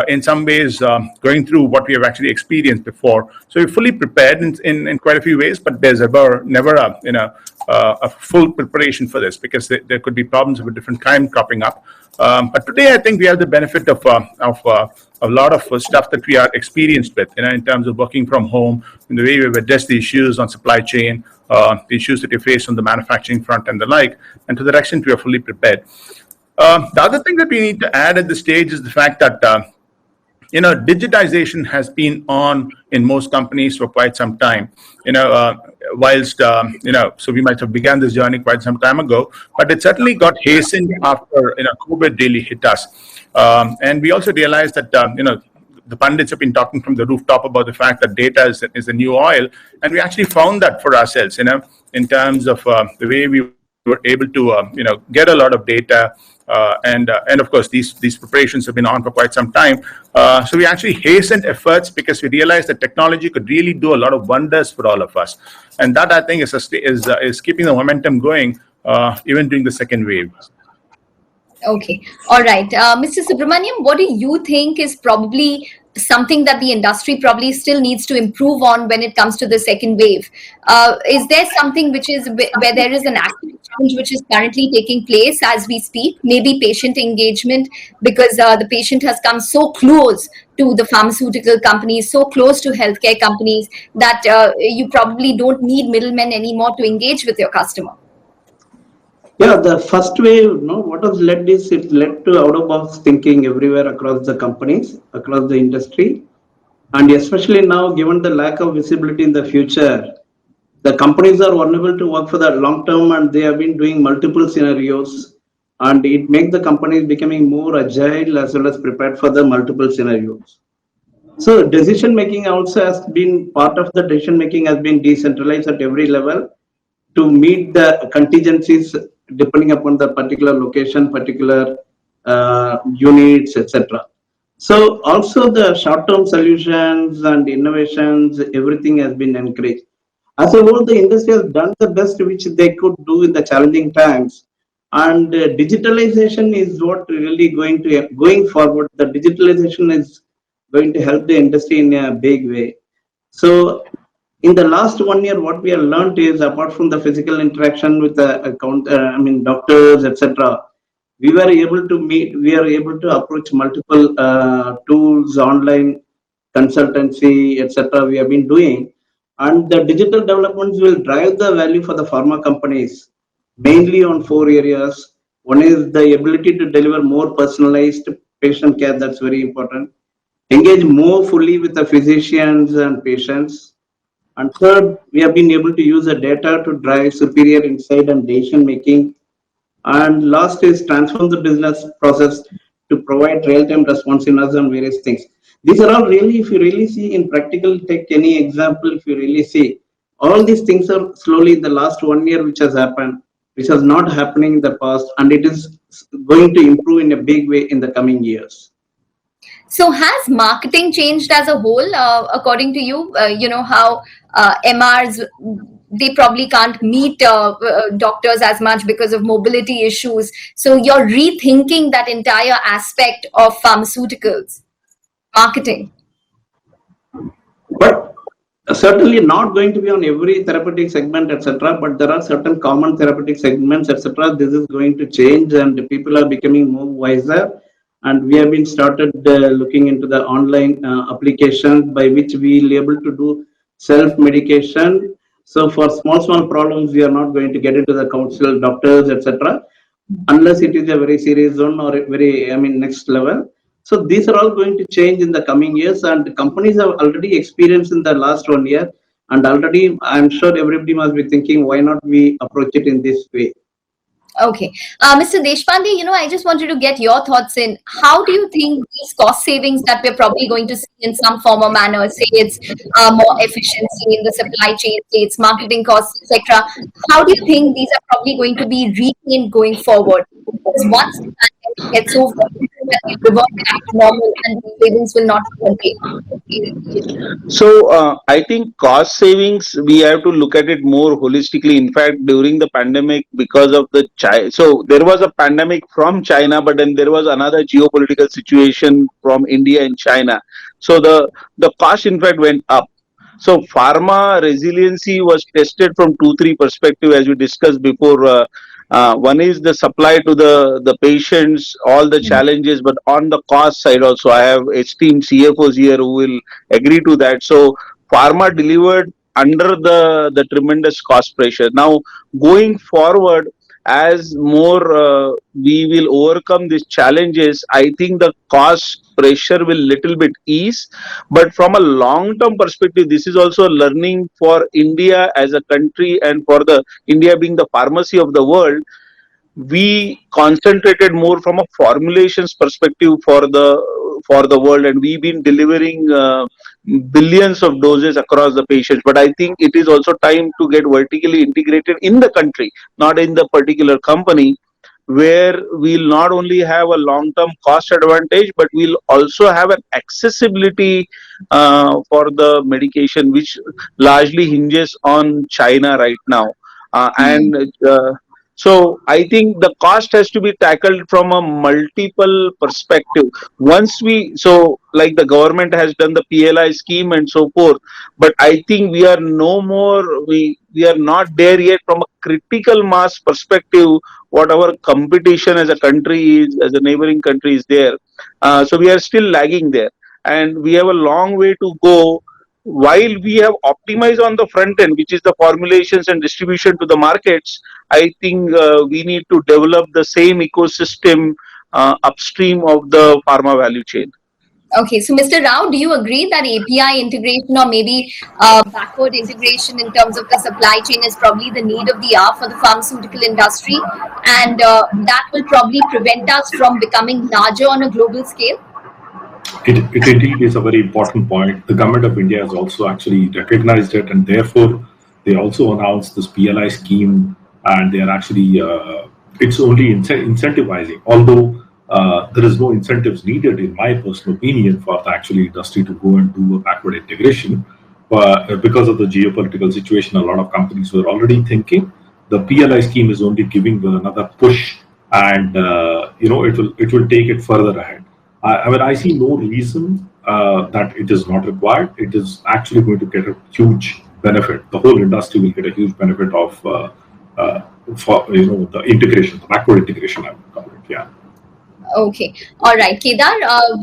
in some ways going through what we have actually experienced before. So we're fully prepared in quite a few ways, but there's never a full preparation for this, because there could be problems of a different kind cropping up. But today, I think we have the benefit of a lot of stuff that we are experienced with, in terms of working from home, in the way we've addressed the issues on supply chain, the issues that you face on the manufacturing front and the like, and to that extent, we are fully prepared. The other thing that we need to add at this stage is the fact that digitization has been on in most companies for quite some time. So we might have begun this journey quite some time ago, but it certainly got hastened after COVID really hit us. And we also realized that the pundits have been talking from the rooftop about the fact that data is the new oil, and we actually found that for ourselves, in terms of the way we were able to get a lot of data. And of course, these preparations have been on for quite some time. So we actually hastened efforts because we realized that technology could really do a lot of wonders for all of us. And that, I think, is keeping the momentum going even during the second wave. Okay. All right. Mr. Subramaniam, what do you think is probably something that the industry probably still needs to improve on when it comes to the second wave? Is there something where there is an active change which is currently taking place as we speak? Maybe patient engagement, because the patient has come so close to the pharmaceutical companies, so close to healthcare companies, that you probably don't need middlemen anymore to engage with your customer. Yeah, the first wave, what has led is it led to out-of-box thinking everywhere across the companies, across the industry. And especially now, given the lack of visibility in the future, the companies are vulnerable to work for the long term, and they have been doing multiple scenarios. and it makes the companies becoming more agile as well as prepared for the multiple scenarios. So decision making also has been part of the decision making has been decentralized at every level to meet the contingencies depending upon the particular location, particular units, etc. So also the short-term solutions and innovations, everything has been encouraged. As a whole, the industry has done the best which they could do in the challenging times. And digitalization is what really going forward. The digitalization is going to help the industry in a big way. So in the last 1 year, what we have learned is apart from the physical interaction with the doctors, etc., we are able to approach multiple tools, online consultancy, etc. We have been doing, and the digital developments will drive the value for the pharma companies mainly on 4 areas. One is the ability to deliver more personalized patient care. That's very important. Engage more fully with the physicians and patients. And third, we have been able to use the data to drive superior insight and decision making. And last is transform the business process to provide real-time responsiveness on various things. These are all really, if you really see in practical, take any example, if you really see, all these things are slowly in the last 1 year which has happened, which was not happening in the past, and it is going to improve in a big way in the coming years. So has marketing changed as a whole, according to you? You know how MRs, they probably can't meet doctors as much because of mobility issues. So you're rethinking that entire aspect of pharmaceuticals marketing. But certainly not going to be on every therapeutic segment, etc. But there are certain common therapeutic segments, etc. This is going to change, and people are becoming more wiser. And we have been started looking into the online application by which we will be able to do self medication. So for small problems, we are not going to get into the counsel doctors, etc. Unless it is a very serious one or a very next level. So these are all going to change in the coming years, and companies have already experienced in the last 1 year, and already I'm sure everybody must be thinking, why not we approach it in this way? Okay. Mr. Deshpande, I just wanted to get your thoughts in. How do you think these cost savings that we're probably going to see in some form or manner, say it's more efficiency in the supply chain, say it's marketing costs, etc., how do you think these are probably going to be retained going forward? Because once the pandemic gets over, that will revert back to normal and these savings will not be contained. So I think cost savings, we have to look at it more holistically. In fact, during the pandemic, because of the so there was a pandemic from China, but then there was another geopolitical situation from India and China. So the cost in fact went up. So pharma resiliency was tested from 2-3 perspective, as we discussed before. One is the supply to the patients, all the challenges, but on the cost side also, I have esteemed CFOs here who will agree to that. So pharma delivered under the tremendous cost pressure. Now going forward, as more we will overcome these challenges, I think the cost pressure will little bit ease. But from a long term perspective, this is also learning for India as a country, and for the India being the pharmacy of the world. We concentrated more from a formulations perspective for the world, and we've been delivering billions of doses across the patients. But I think it is also time to get vertically integrated in the country, not in the particular company, where we'll not only have a long-term cost advantage, but we'll also have an accessibility for the medication, which largely hinges on China right now. And so I think the cost has to be tackled from a multiple perspective. Once so like the government has done the PLI scheme and so forth, but I think we are no more, we are not there yet from a critical mass perspective. What our competition as a country is, as a neighboring country is there. So we are still lagging there, and we have a long way to go. While we have optimized on the front end, which is the formulations and distribution to the markets, I think we need to develop the same ecosystem upstream of the pharma value chain. Okay, so Mr. Rao, do you agree that API integration or maybe backward integration in terms of the supply chain is probably the need of the hour for the pharmaceutical industry, and that will probably prevent us from becoming larger on a global scale? It indeed is a very important point. The government of India has also actually recognized it, and therefore they also announced this PLI scheme, and they are actually it's only incentivizing. Although there is no incentives needed, in my personal opinion, for the actual industry to go and do a backward integration. But because of the geopolitical situation, a lot of companies were already thinking the PLI scheme is only giving another push, and it will take it further ahead. I mean, I see no reason that it is not required. It is actually going to get a huge benefit. The whole industry will get a huge benefit of for the integration, the backward integration, I would call it. Yeah. Okay. All right. Kedar,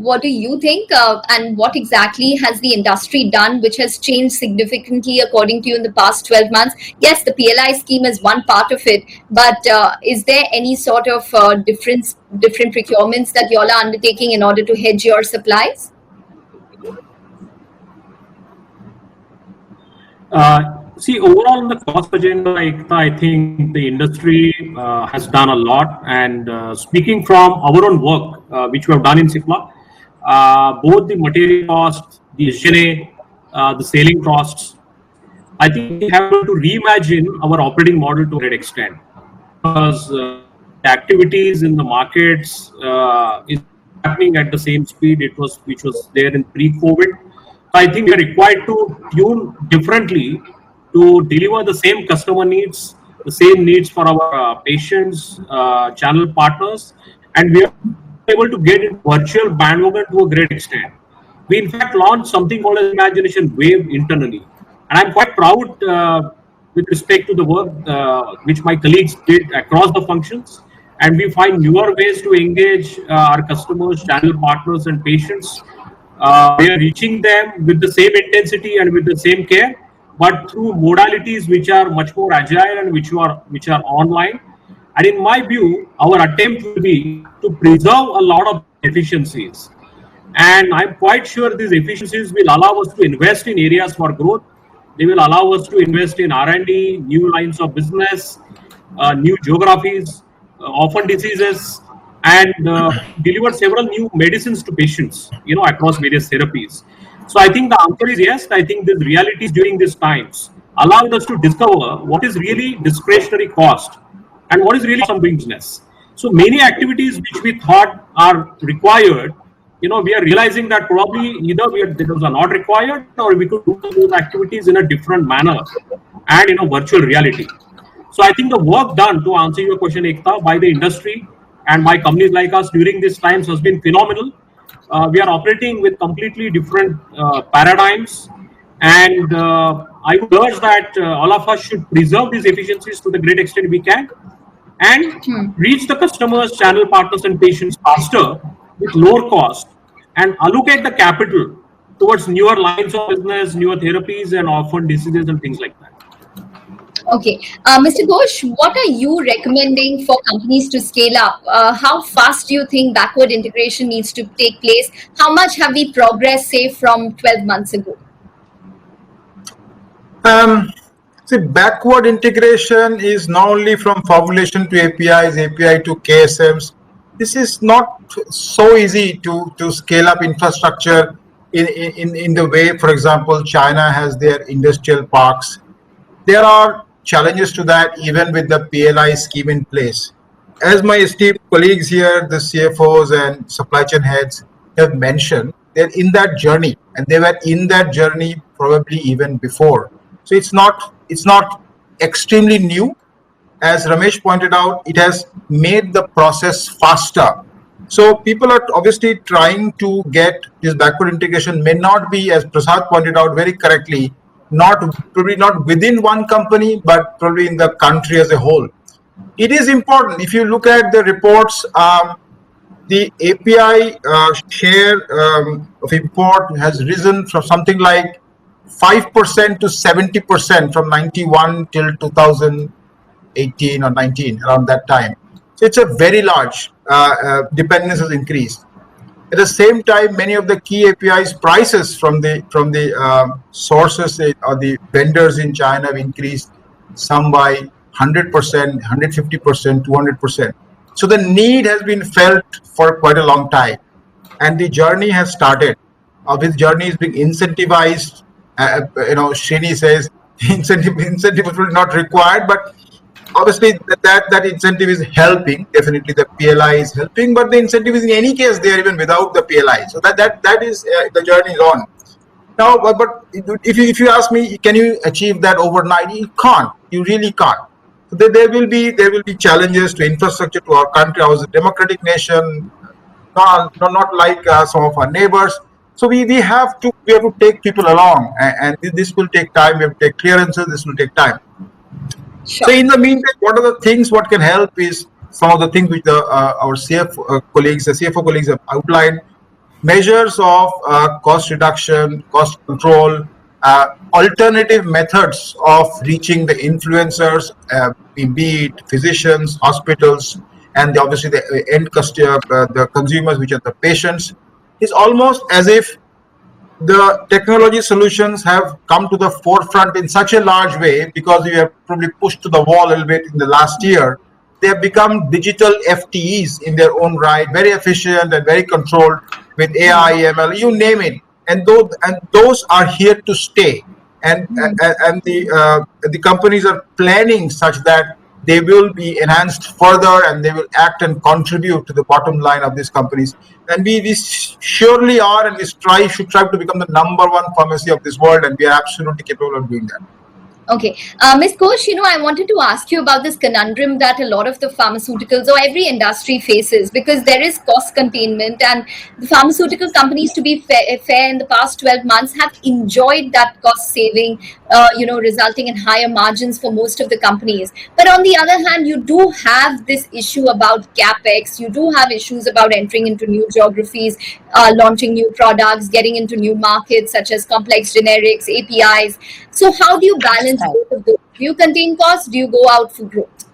what do you think? And what exactly has the industry done which has changed significantly according to you in the past 12 months? Yes, the PLI scheme is one part of it, but is there any sort of different procurements that you all are undertaking in order to hedge your supplies? See, overall in the cost agenda, I think the industry has done a lot. And speaking from our own work, which we have done in Cipla, both the material costs, the SG&A, the selling costs, I think we have to reimagine our operating model to a great extent. Because activities in the markets is happening at the same speed which was there in pre-COVID. I think we are required to tune differently to deliver the same customer needs, the same needs for our patients, channel partners, and we are able to get into virtual bandwagon to a great extent. We in fact launched something called as Imagination Wave internally, and I'm quite proud with respect to the work which my colleagues did across the functions, and we find newer ways to engage our customers, channel partners, and patients. We are reaching them with the same intensity and with the same care, but through modalities which are much more agile and which are online. And in my view, our attempt will be to preserve a lot of efficiencies. And I'm quite sure these efficiencies will allow us to invest in areas for growth. They will allow us to invest in R&D, new lines of business, new geographies, orphan diseases, and deliver several new medicines to patients, across various therapies. So I think the answer is yes. I think the realities during these times allowed us to discover what is really discretionary cost and what is really some business. So many activities which we thought are required, we are realizing that probably either those are not required, or we could do those activities in a different manner and in a virtual reality. So I think the work done, to answer your question, Ekta, by the industry and by companies like us during these times has been phenomenal. We are operating with completely different paradigms, and I would urge that all of us should preserve these efficiencies to the great extent we can, and reach the customers, channel partners, and patients faster with lower cost, and allocate the capital towards newer lines of business, newer therapies, and orphan diseases and things like that. Okay. Mr. Ghosh, what are you recommending for companies to scale up? How fast do you think backward integration needs to take place? How much have we progressed, say, from 12 months ago? See, backward integration is not only from formulation to APIs, API to KSMs. This is not so easy to scale up infrastructure in the way, for example, China has their industrial parks. There are challenges to that even with the PLI scheme in place. As my esteemed colleagues here, the CFOs and supply chain heads have mentioned, they're in that journey, and they were in that journey probably even before. So it's not extremely new. As Ramesh pointed out, it has made the process faster. So people are obviously trying to get this backward integration, may not be, as Prasad pointed out very correctly, probably not within one company, but probably in the country as a whole. It is important. If you look at the reports, the API share of import has risen from something like 5% to 70% from 91 till 2018 or 19, around that time. So it's a very large dependence has increased. At the same time, many of the key APIs prices from the sources or the vendors in China have increased, some by 100%, 150%, 200%. So the need has been felt for quite a long time, and the journey has started. This journey is being incentivized. Srini says incentive is not required, but obviously that incentive is helping. Definitely the PLI is helping, but the incentive is in any case there even without the PLI. So that is the journey is on. Now, but if you ask me, can you achieve that overnight? You can't. You really can't. So there will be challenges to infrastructure to our country. Ours is a democratic nation, not like some of our neighbors. So we have to take people along, and this will take time. We have to take clearances. This will take time. Sure. So in the meantime, what can help is some of the things which our CFO colleagues have outlined. Measures of cost reduction, cost control, alternative methods of reaching the influencers, be it physicians, hospitals, and obviously the end customer, the consumers, which are the patients. It's almost as if the technology solutions have come to the forefront in such a large way because we have probably pushed to the wall a little bit in the last year. They have become digital FTEs in their own right, very efficient and very controlled with AI, ML, you name it. And those are here to stay. And the companies are planning such that they will be enhanced further, and they will act and contribute to the bottom line of these companies. And we surely are, and we should try to become the number one pharmacy of this world, and we are absolutely capable of doing that. Okay. Ms. Ghosh, I wanted to ask you about this conundrum that a lot of the pharmaceuticals or every industry faces, because there is cost containment, and the pharmaceutical companies, to be fair, in the past 12 months have enjoyed that cost saving, resulting in higher margins for most of the companies. But on the other hand, you do have this issue about CapEx. You do have issues about entering into new geographies, launching new products, getting into new markets such as complex generics, APIs. So how do you balance both of those? Do you contain costs? Do you go out for growth?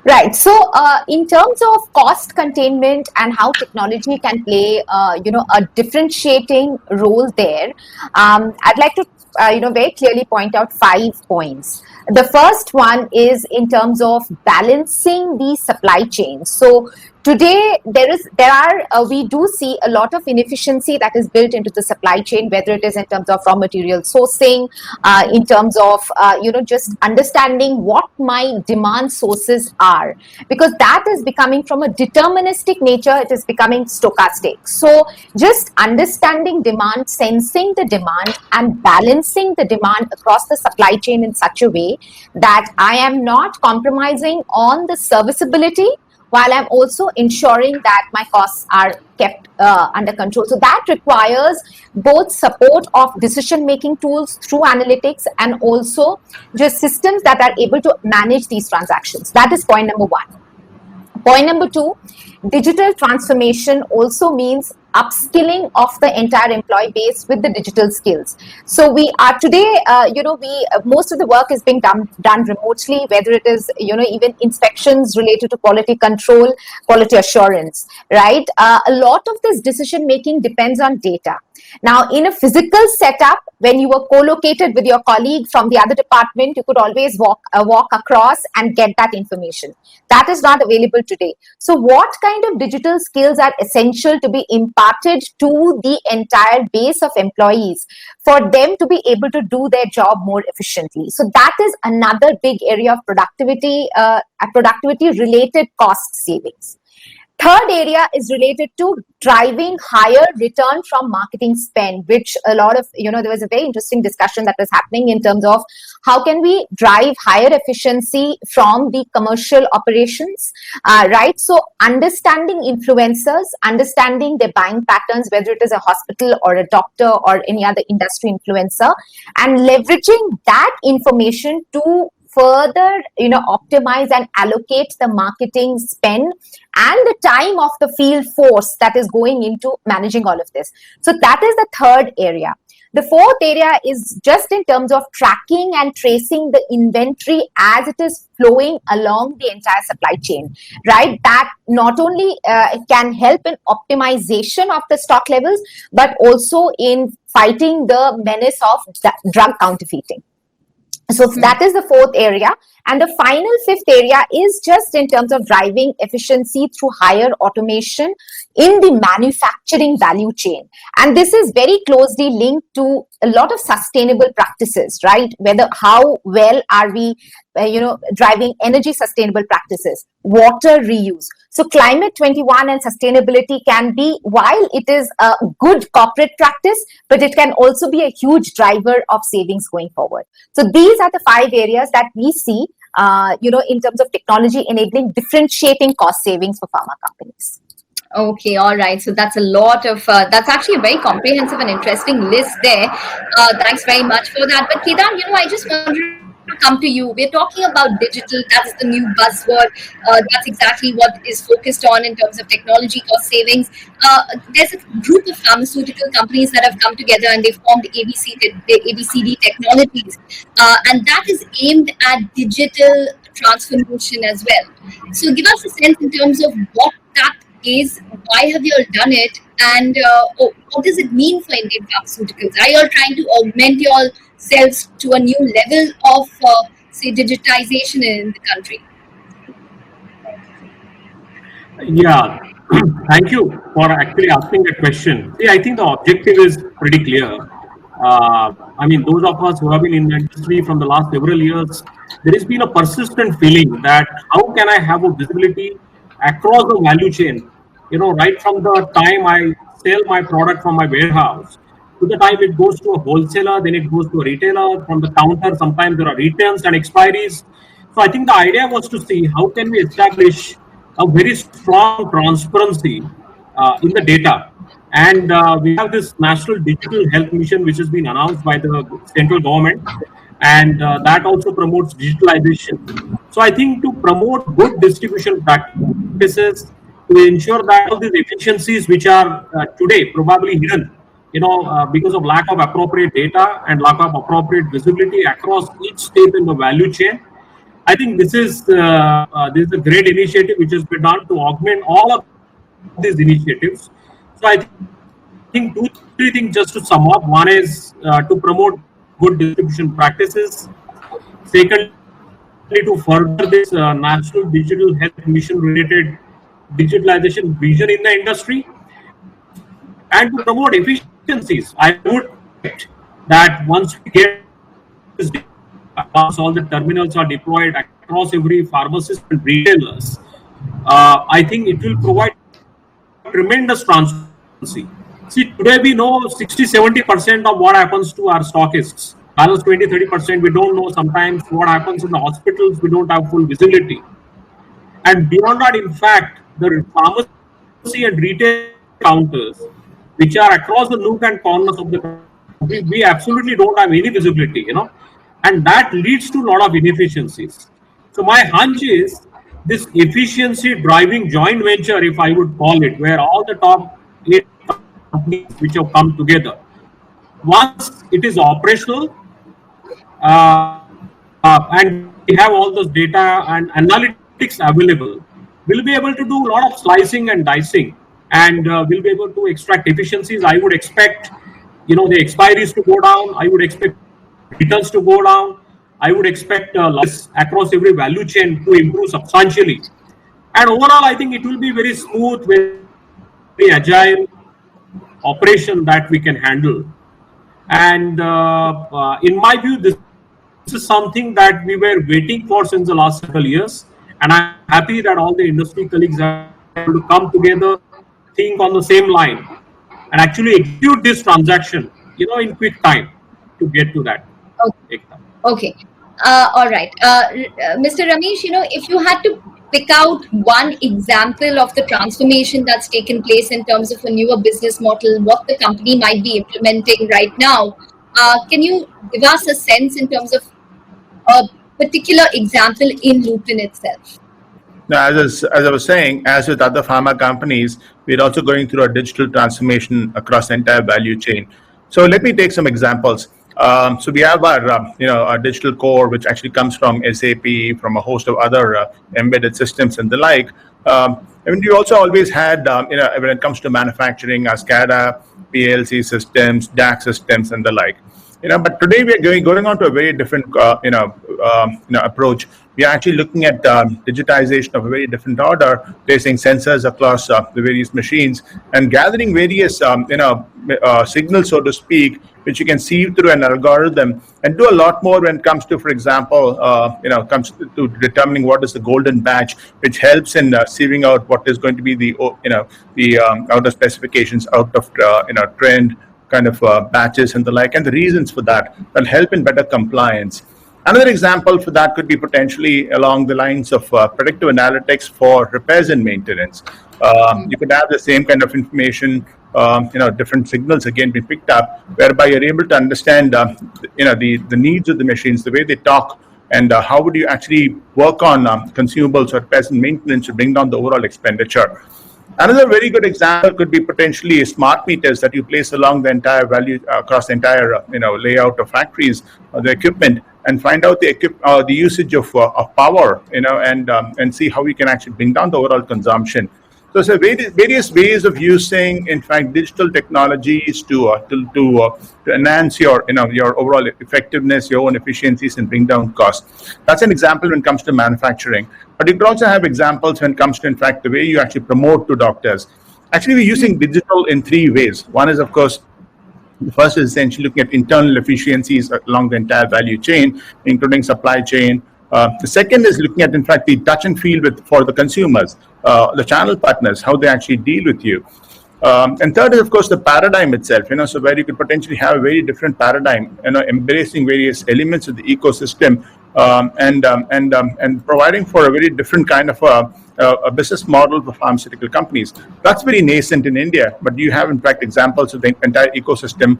Right. So, in terms of cost containment and how technology can play, a differentiating role there, I'd like to, very clearly point out 5 points. The first one is in terms of balancing the supply chain. So today we do see a lot of inefficiency that is built into the supply chain, whether it is in terms of raw material sourcing, in terms of just understanding what my demand sources are, because that is becoming, from a deterministic nature, it is becoming stochastic. So just understanding demand, sensing the demand, and balancing the demand across the supply chain in such a way that I am not compromising on the serviceability, while I'm also ensuring that my costs are kept under control. So that requires both support of decision-making tools through analytics and also just systems that are able to manage these transactions. That is point number 1. Point number 2, digital transformation also means upskilling of the entire employee base with the digital skills. So we are today, most of the work is being done remotely, whether it is, even inspections related to quality control, quality assurance, right? A lot of this decision making depends on data. Now, in a physical setup, when you were co-located with your colleague from the other department, you could always walk across and get that information. That is not available today. So what kind of digital skills are essential to be imparted to the entire base of employees for them to be able to do their job more efficiently? So that is another big area of productivity related cost savings. Third area is related to driving higher return from marketing spend, which a lot of, there was a very interesting discussion that was happening in terms of how can we drive higher efficiency from the commercial operations, right? So understanding influencers, understanding their buying patterns, whether it is a hospital or a doctor or any other industry influencer, and leveraging that information to further, optimize and allocate the marketing spend and the time of the field force that is going into managing all of this. So that is the third area. The fourth area is just in terms of tracking and tracing the inventory as it is flowing along the entire supply chain, right? That not only can help in optimization of the stock levels, but also in fighting the menace of drug counterfeiting. So that is the fourth area. And the final fifth area is just in terms of driving efficiency through higher automation in the manufacturing value chain. And this is very closely linked to a lot of sustainable practices, right? Whether how well are we, driving energy sustainable practices, water reuse. So Climate 21 and sustainability can be, while it is a good corporate practice, but it can also be a huge driver of savings going forward. So these are the 5 areas that we see, in terms of technology enabling differentiating cost savings for pharma companies. Okay, all right. So that's a lot of, that's actually a very comprehensive and interesting list there. Thanks very much for that. But Kedar, I just wanted to come to you. We're talking about digital. That's the new buzzword. That's exactly what is focused on in terms of technology cost savings. There's a group of pharmaceutical companies that have come together and they've formed ABCD Technologies. And that is aimed at digital transformation as well. So give us a sense in terms of what that is, why have you all done it, and what does it mean for Indian pharmaceuticals? Are you all trying to augment yourselves to a new level of, say, digitization in the country? Yeah, thank you for actually asking that question. See, I think the objective is pretty clear. Those of us who have been in the industry from the last several years, there has been a persistent feeling that how can I have a visibility across the value chain, right from the time I sell my product from my warehouse to the time it goes to a wholesaler, then it goes to a retailer, from the counter, sometimes there are returns and expiries. So I think the idea was to see how can we establish a very strong transparency in the data. And we have this National Digital Health Mission, which has been announced by the central government, and that also promotes digitalization. So I think to promote good distribution practices, to ensure that all these efficiencies which are today probably hidden, because of lack of appropriate data and lack of appropriate visibility across each step in the value chain, I think this is a great initiative which has been done to augment all of these initiatives. So I think 2-3 things just to sum up. One is to promote good distribution practices. Secondly, to further this National Digital Health Mission related digitalization vision in the industry, and to promote efficiencies. I would expect that once we get this data, once all the terminals are deployed across every pharmacist and retailers, I think it will provide tremendous transparency. See, today we know 60-70% of what happens to our stockists. Balance 20-30%, we don't know sometimes what happens in the hospitals, we don't have full visibility. And beyond that, in fact, the pharmacy and retail counters, which are across the nook and corners of the country, we absolutely don't have any visibility, and that leads to a lot of inefficiencies. So my hunch is this efficiency driving joint venture, if I would call it, where all the top 8 companies which have come together, once it is operational, and we have all those data and analytics available, we'll be able to do a lot of slicing and dicing, and we'll be able to extract efficiencies. I would expect, the expiries to go down. I would expect returns to go down. I would expect losses across every value chain to improve substantially. And overall, I think it will be very smooth, very agile operation that we can handle. And in my view, this is something that we were waiting for since the last several years. And I'm happy that all the industry colleagues are able to come together, think on the same line, and actually execute this transaction, in quick time to get to that. Okay. All right. Mr. Ramesh, if you had to pick out one example of the transformation that's taken place in terms of a newer business model, what the company might be implementing right now, can you give us a sense in terms of a particular example in Lupin itself? Now, as I was saying, as with other pharma companies, we're also going through a digital transformation across the entire value chain. So let me take some examples. So we have our, our digital core, which actually comes from SAP, from a host of other embedded systems and the like. I mean, we also always had, when it comes to manufacturing, our SCADA, PLC systems, DAC systems, and the like. But today we are going on to a very different, approach. We are actually looking at digitization of a very different order, placing sensors across the various machines and gathering various, signals, so to speak, which you can see through an algorithm and do a lot more when it comes to, for example, comes to determining what is the golden batch, which helps in sieving out what is going to be the, out of specifications, out of, trend kind of batches and the like, and the reasons for that will help in better compliance. Another example for that could be potentially along the lines of predictive analytics for repairs and maintenance. You could have the same kind of information, different signals again be picked up, whereby you're able to understand, the needs of the machines, the way they talk, and how would you actually work on consumables or repairs and maintenance to bring down the overall expenditure. Another very good example could be potentially smart meters that you place along the entire value across the entire layout of factories, the equipment, and find out the usage of power, and see how we can actually bring down the overall consumption. So there's various ways of using, in fact, digital technologies to enhance your overall effectiveness, your own efficiencies, and bring down costs. That's an example when it comes to manufacturing. But you can also have examples when it comes to, in fact, the way you actually promote to doctors. Actually, we're using digital in three ways. One is, of course, the first is essentially looking at internal efficiencies along the entire value chain, including supply chain. The second is looking at, in fact, the touch and feel for the consumers, the channel partners, how they actually deal with you. And third is, of course, the paradigm itself, so where you could potentially have a very different paradigm, embracing various elements of the ecosystem, and providing for a very different kind of a business model for pharmaceutical companies. That's very nascent in India, but you have, in fact, examples of the entire ecosystem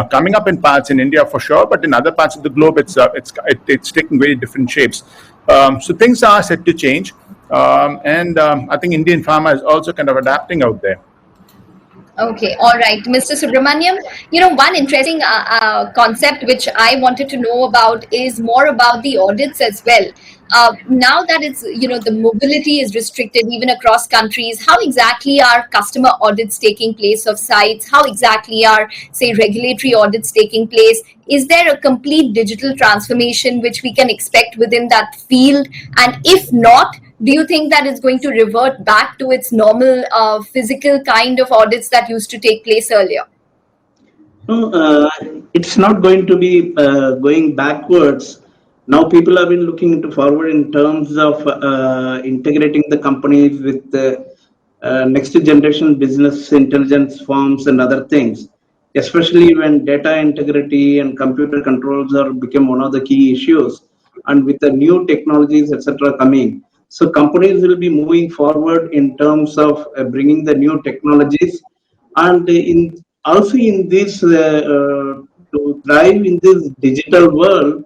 coming up in parts in India for sure, but in other parts of the globe, it's taking very different shapes. So things are set to change, and I think Indian pharma is also kind of adapting out there. Okay, all right, Mr. Subramaniam. One interesting concept which I wanted to know about is more about the audits as well. Now that it's, the mobility is restricted even across countries, how exactly are customer audits taking place of sites? How exactly are, say, regulatory audits taking place? Is there a complete digital transformation which we can expect within that field? And if not, do you think that it's going to revert back to its normal physical kind of audits that used to take place earlier? No, it's not going to be going backwards. Now people have been looking into forward in terms of integrating the companies with the next generation business intelligence firms and other things, especially when data integrity and computer controls are become one of the key issues, and with the new technologies, etc., coming. So companies will be moving forward in terms of bringing the new technologies, and also in this to thrive in this digital world,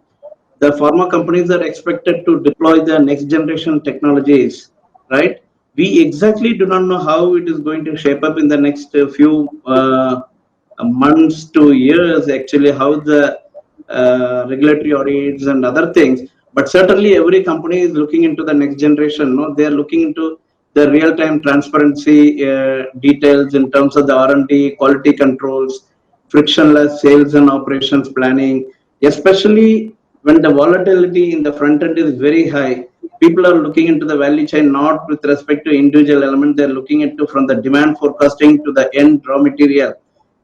the pharma companies are expected to deploy the next generation technologies, right? We exactly do not know how it is going to shape up in the next few months to years, actually, how the regulatory audits and other things. But certainly every company is looking into the next generation. No, they are looking into the real-time transparency details in terms of the R&D, quality controls, frictionless sales and operations planning, especially when the volatility in the front end is very high. People are looking into the value chain not with respect to individual element. They're looking into from the demand forecasting to the end raw material.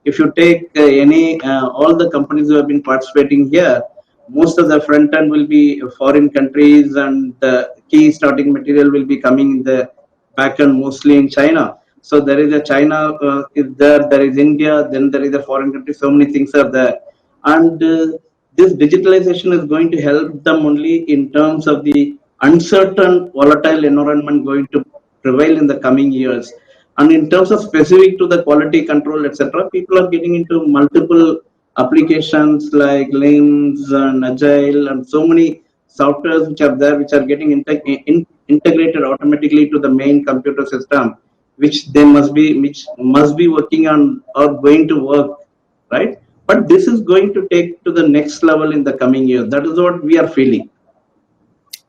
If you take all the companies who have been participating here, most of the front end will be foreign countries, and the key starting material will be coming in the back end mostly in China. So there is a China is there is India, then there is a foreign country. So many things are there, and this digitalization is going to help them only in terms of the uncertain, volatile environment going to prevail in the coming years. And in terms of specific to the quality control, etc., people are getting into multiple applications like LIMS and Agile and so softwares which are there, which are getting integrated automatically to the main computer system, which must be working on or going to work, right? But this is going to take to the next level in the coming year. That is what we are feeling.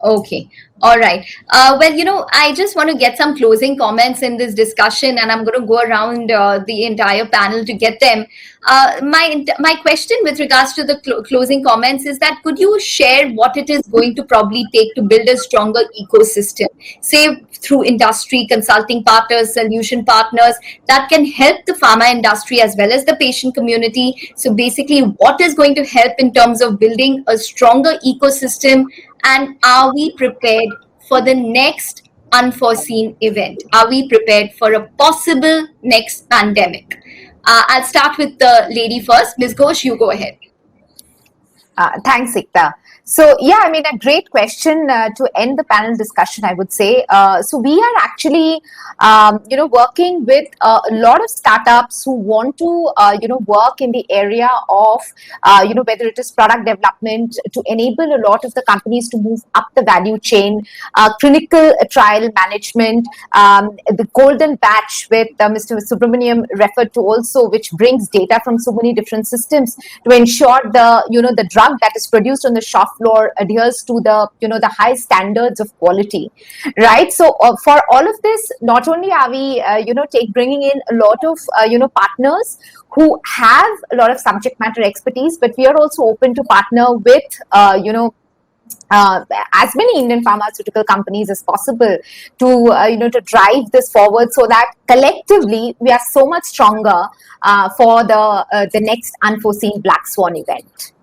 Okay. All right. Well, I just want to get some closing comments in this discussion, and I'm going to go around the entire panel to get them. My question with regards to the closing comments is that could you share what it is going to probably take to build a stronger ecosystem, say through industry, consulting partners, solution partners that can help the pharma industry as well as the patient community? So basically, what is going to help in terms of building a stronger ecosystem? And are we prepared for the next unforeseen event? Are we prepared for a possible next pandemic? I'll start with the lady first. Ms. Ghosh, you go ahead. Thanks, Ikta. So, yeah, I mean, a great question to end the panel discussion, I would say. So we are actually, working with a lot of startups who want to, work in the area of, whether it is product development to enable a lot of the companies to move up the value chain, clinical trial management, the golden batch with Mr. Subramaniam referred to also, which brings data from so many different systems to ensure the drug that is produced on the shop floor adheres to the high standards of quality, right? So for all of this, not only are we bringing in a lot of partners who have a lot of subject matter expertise, but we are also open to partner with as many Indian pharmaceutical companies as possible to drive this forward, so that collectively we are so much stronger for the next unforeseen black swan event.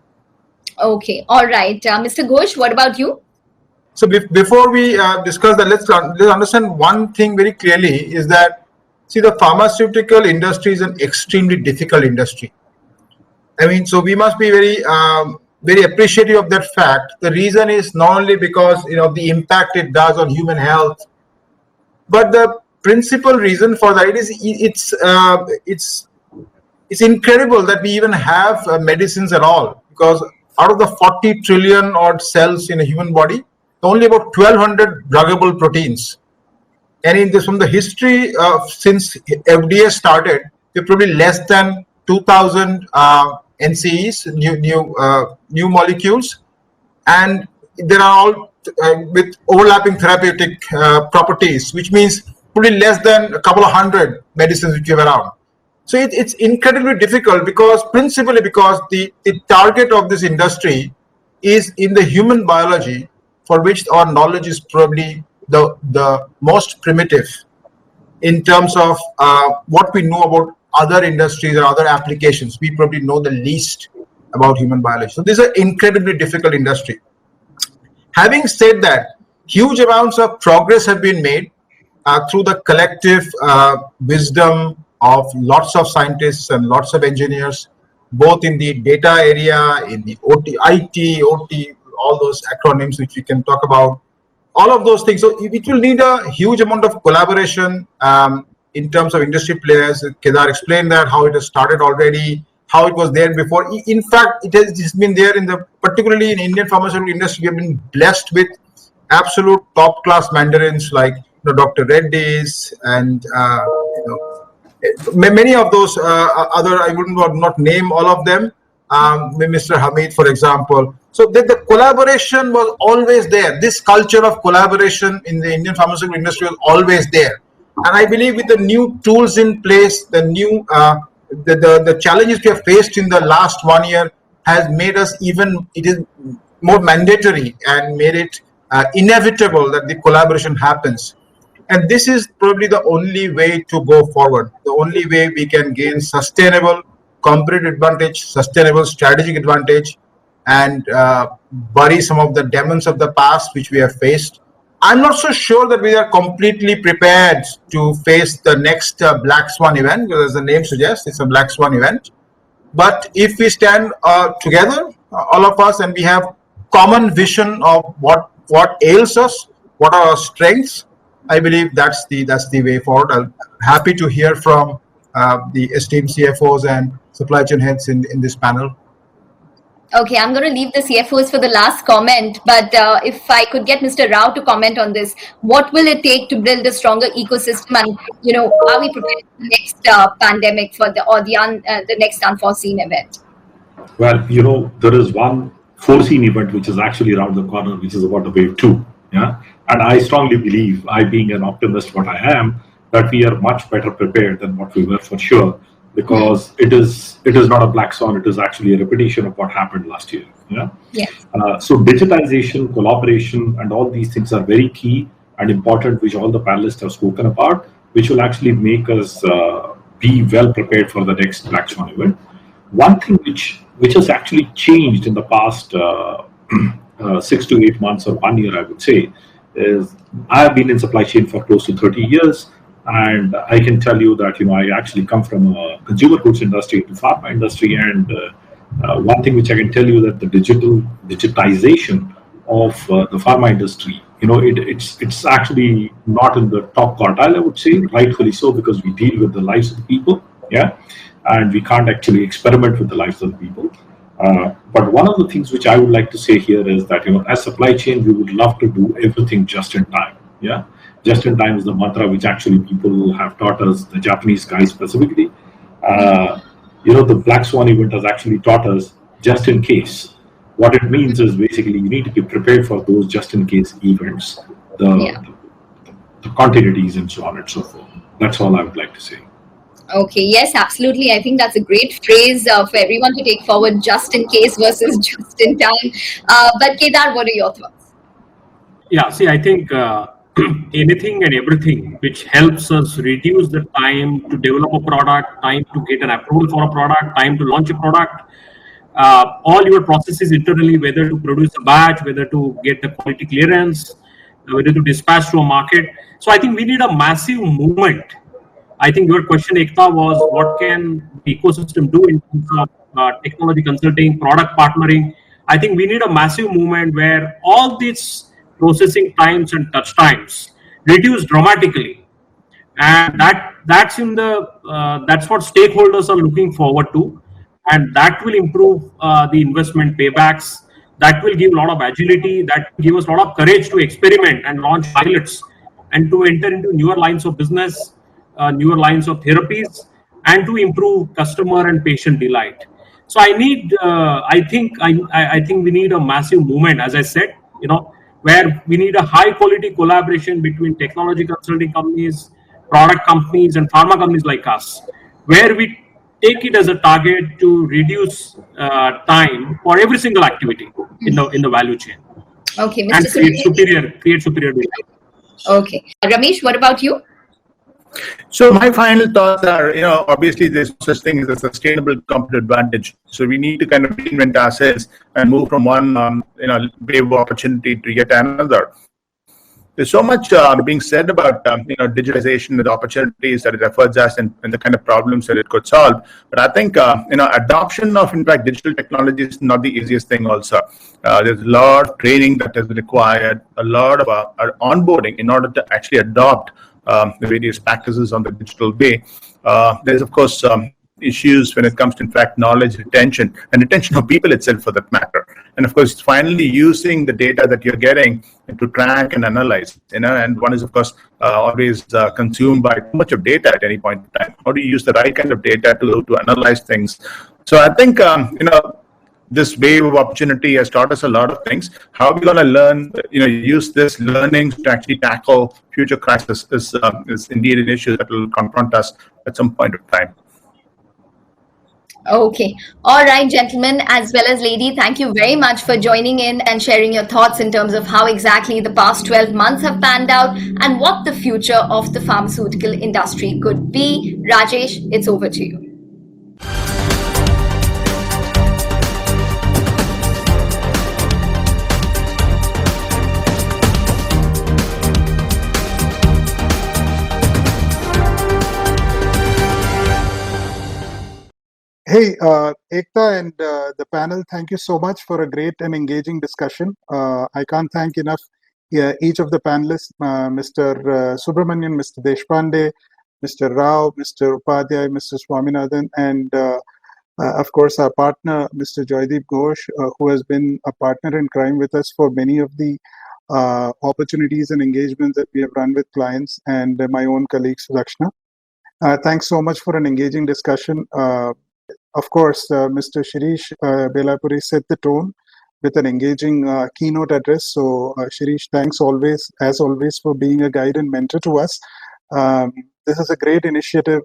Okay, all right. Mr. Ghosh, what about you? So before we discuss that, let's understand one thing very clearly is that, see, the pharmaceutical industry is an extremely difficult industry. I mean, so we must be very appreciative of that fact. The reason is not only because the impact it does on human health, but the principal reason for that is it's incredible that we even have medicines at all, because out of the 40 trillion odd cells in a human body, only about 1200 druggable proteins. And from the history since FDA started, we're probably less than 2000 NCEs, new molecules, and they are all with overlapping therapeutic properties, which means probably less than a couple of hundred medicines which we have around. So it's incredibly difficult principally because the target of this industry is in the human biology, for which our knowledge is probably the most primitive in terms of what we know about other industries or other applications. We probably know the least about human biology. So this is an incredibly difficult industry. Having said that, huge amounts of progress have been made through the collective wisdom of lots of scientists and lots of engineers, both in the data area, in the IT, all those acronyms which we can talk about, all of those things. So it will need a huge amount of collaboration in terms of industry players. Kedar explained that, how it has started already, how it was there before. In fact, it has been there particularly in Indian pharmaceutical industry. We have been blessed with absolute top-class mandarins like Dr. Reddy's and many of those other, I would not name all of them, Mr. Hamid, for example. So the collaboration was always there. This culture of collaboration in the Indian pharmaceutical industry was always there. And I believe with the new tools in place, the new the challenges we have faced in the last 1 year has made us it is more mandatory and made it inevitable that the collaboration happens. And this is probably the only way to go forward. The only way we can gain sustainable competitive advantage, sustainable strategic advantage, and bury some of the demons of the past which we have faced. I'm not so sure that we are completely prepared to face the next Black Swan event, because as the name suggests, it's a Black Swan event. But if we stand together, all of us, and we have common vision of what ails us, what are our strengths, I believe that's the way forward. I'm happy to hear from the esteemed CFOs and supply chain heads in this panel. Okay, I'm going to leave the CFOs for the last comment, but if I could get Mr. Rao to comment on this, what will it take to build a stronger ecosystem, and are we prepared for the next pandemic the next unforeseen event? Well, there is one foreseen event which is actually around the corner, which is about the wave two. Yeah. And I strongly believe, I being an optimist, what I am, that we are much better prepared than what we were for sure, because it is not a black swan, it is actually a repetition of what happened last year. Yeah. Yes. So digitization, collaboration, and all these things are very key and important, which all the panelists have spoken about, which will actually make us be well prepared for the next black swan event. One thing which has actually changed in the past 6 to 8 months or 1 year, I would say, is I have been in supply chain for close to 30 years, and I can tell you that I actually come from a consumer goods industry to pharma industry, and one thing which I can tell you, that the digitization of the pharma industry, it's actually not in the top quartile, I would say, rightfully so, because we deal with the lives of the people. Yeah. And we can't actually experiment with the lives of the people. But one of the things which I would like to say here is that, as supply chain, we would love to do everything just in time. Yeah, just in time is the mantra which actually people have taught us, the Japanese guys specifically. The Black Swan event has actually taught us just in case. What it means is basically you need to be prepared for those just in case events, the continuities and so on and so forth. That's all I would like to say. Okay, yes, absolutely. I think that's a great phrase for everyone to take forward, just in case versus just in time. But Kedar, what are your thoughts? Yeah, see, I think anything and everything which helps us reduce the time to develop a product, time to get an approval for a product, time to launch a product, all your processes internally, whether to produce a batch, whether to get the quality clearance, whether to dispatch to a market. So I think we need a massive movement. I think your question, Ekta, was what can the ecosystem do in terms of technology consulting, product partnering. I think we need a massive movement where all these processing times and touch times reduce dramatically, and that's what stakeholders are looking forward to, and that will improve the investment paybacks. That will give a lot of agility. That will give us a lot of courage to experiment and launch pilots, and to enter into newer lines of business, newer lines of therapies, and to improve customer and patient delight. So I think we need a massive movement, as I said, where we need a high quality collaboration between technology consulting companies, product companies, and pharma companies like us, where we take it as a target to reduce time for every single activity in the value chain. Okay, Mr. And create superior delight. Okay, Ramesh, what about you? So my final thoughts are, obviously there's such thing as a sustainable competitive advantage. So we need to kind of reinvent ourselves and move from one, wave of opportunity to yet another. There's so much being said about, digitization, the opportunities that it affords us, and the kind of problems that it could solve. But I think, adoption of, in fact, digital technology is not the easiest thing also. There's a lot of training that is required, a lot of onboarding in order to actually adopt the various practices on the digital way. There's, of course, issues when it comes to, in fact, knowledge retention and retention of people itself, for that matter. And of course, finally using the data that you're getting to track and analyze, and one is, of course, always consumed by too much of data at any point in time. How do you use the right kind of data to analyze things? So I think, this wave of opportunity has taught us a lot of things. How are we going to learn, use this learnings to actually tackle future crises is indeed an issue that will confront us at some point of time. Okay. All right, gentlemen, as well as lady, thank you very much for joining in and sharing your thoughts in terms of how exactly the past 12 months have panned out and what the future of the pharmaceutical industry could be. Rajesh, it's over to you. Hey, Ekta and the panel, thank you so much for a great and engaging discussion. I can't thank enough each of the panelists, Mr. Subramanian, Mr. Deshpande, Mr. Rao, Mr. Upadhyay, Mr. Swaminathan, and Of course, our partner, Mr. Joydeep Ghosh, who has been a partner in crime with us for many of the opportunities and engagements that we have run with clients, and my own colleague, Sudakshna. Thanks so much for an engaging discussion. Of course, Mr. Shirish Belapuri set the tone with an engaging keynote address. So, Shirish, thanks as always, for being a guide and mentor to us. This is a great initiative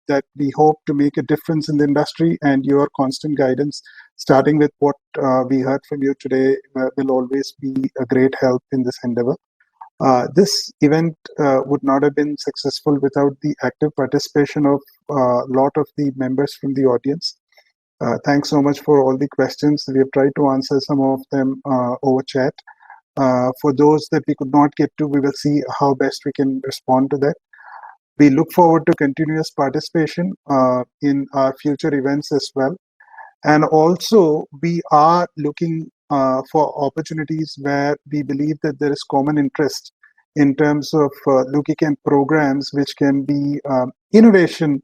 that we hope to make a difference in the industry, and your constant guidance, starting with what we heard from you today, will always be a great help in this endeavor. This event would not have been successful without the active participation of a lot of the members from the audience. Thanks so much for all the questions. We have tried to answer some of them over chat. For those that we could not get to, we will see how best we can respond to that. We look forward to continuous participation in our future events as well. And also, we are looking for opportunities where we believe that there is common interest in terms of looking at programs which can be innovation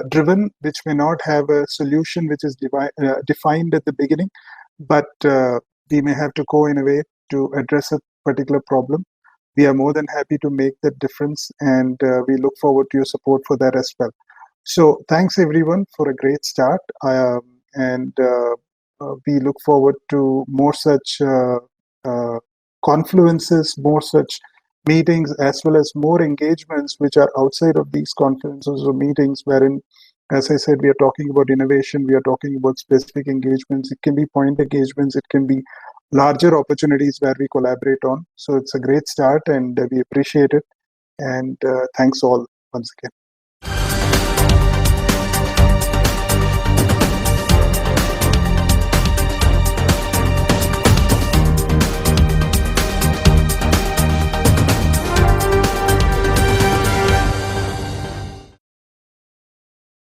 driven, which may not have a solution which is defined at the beginning, but we may have to co-innovate to address a particular problem. We are more than happy to make that difference, and we look forward to your support for that as well. So thanks everyone for a great start, and we look forward to more such confluences, more such meetings, as well as more engagements which are outside of these conferences or meetings, wherein, as I said, we are talking about innovation, we are talking about specific engagements. It can be point engagements, it can be larger opportunities where we collaborate on. So it's a great start, and we appreciate it. And thanks all once again.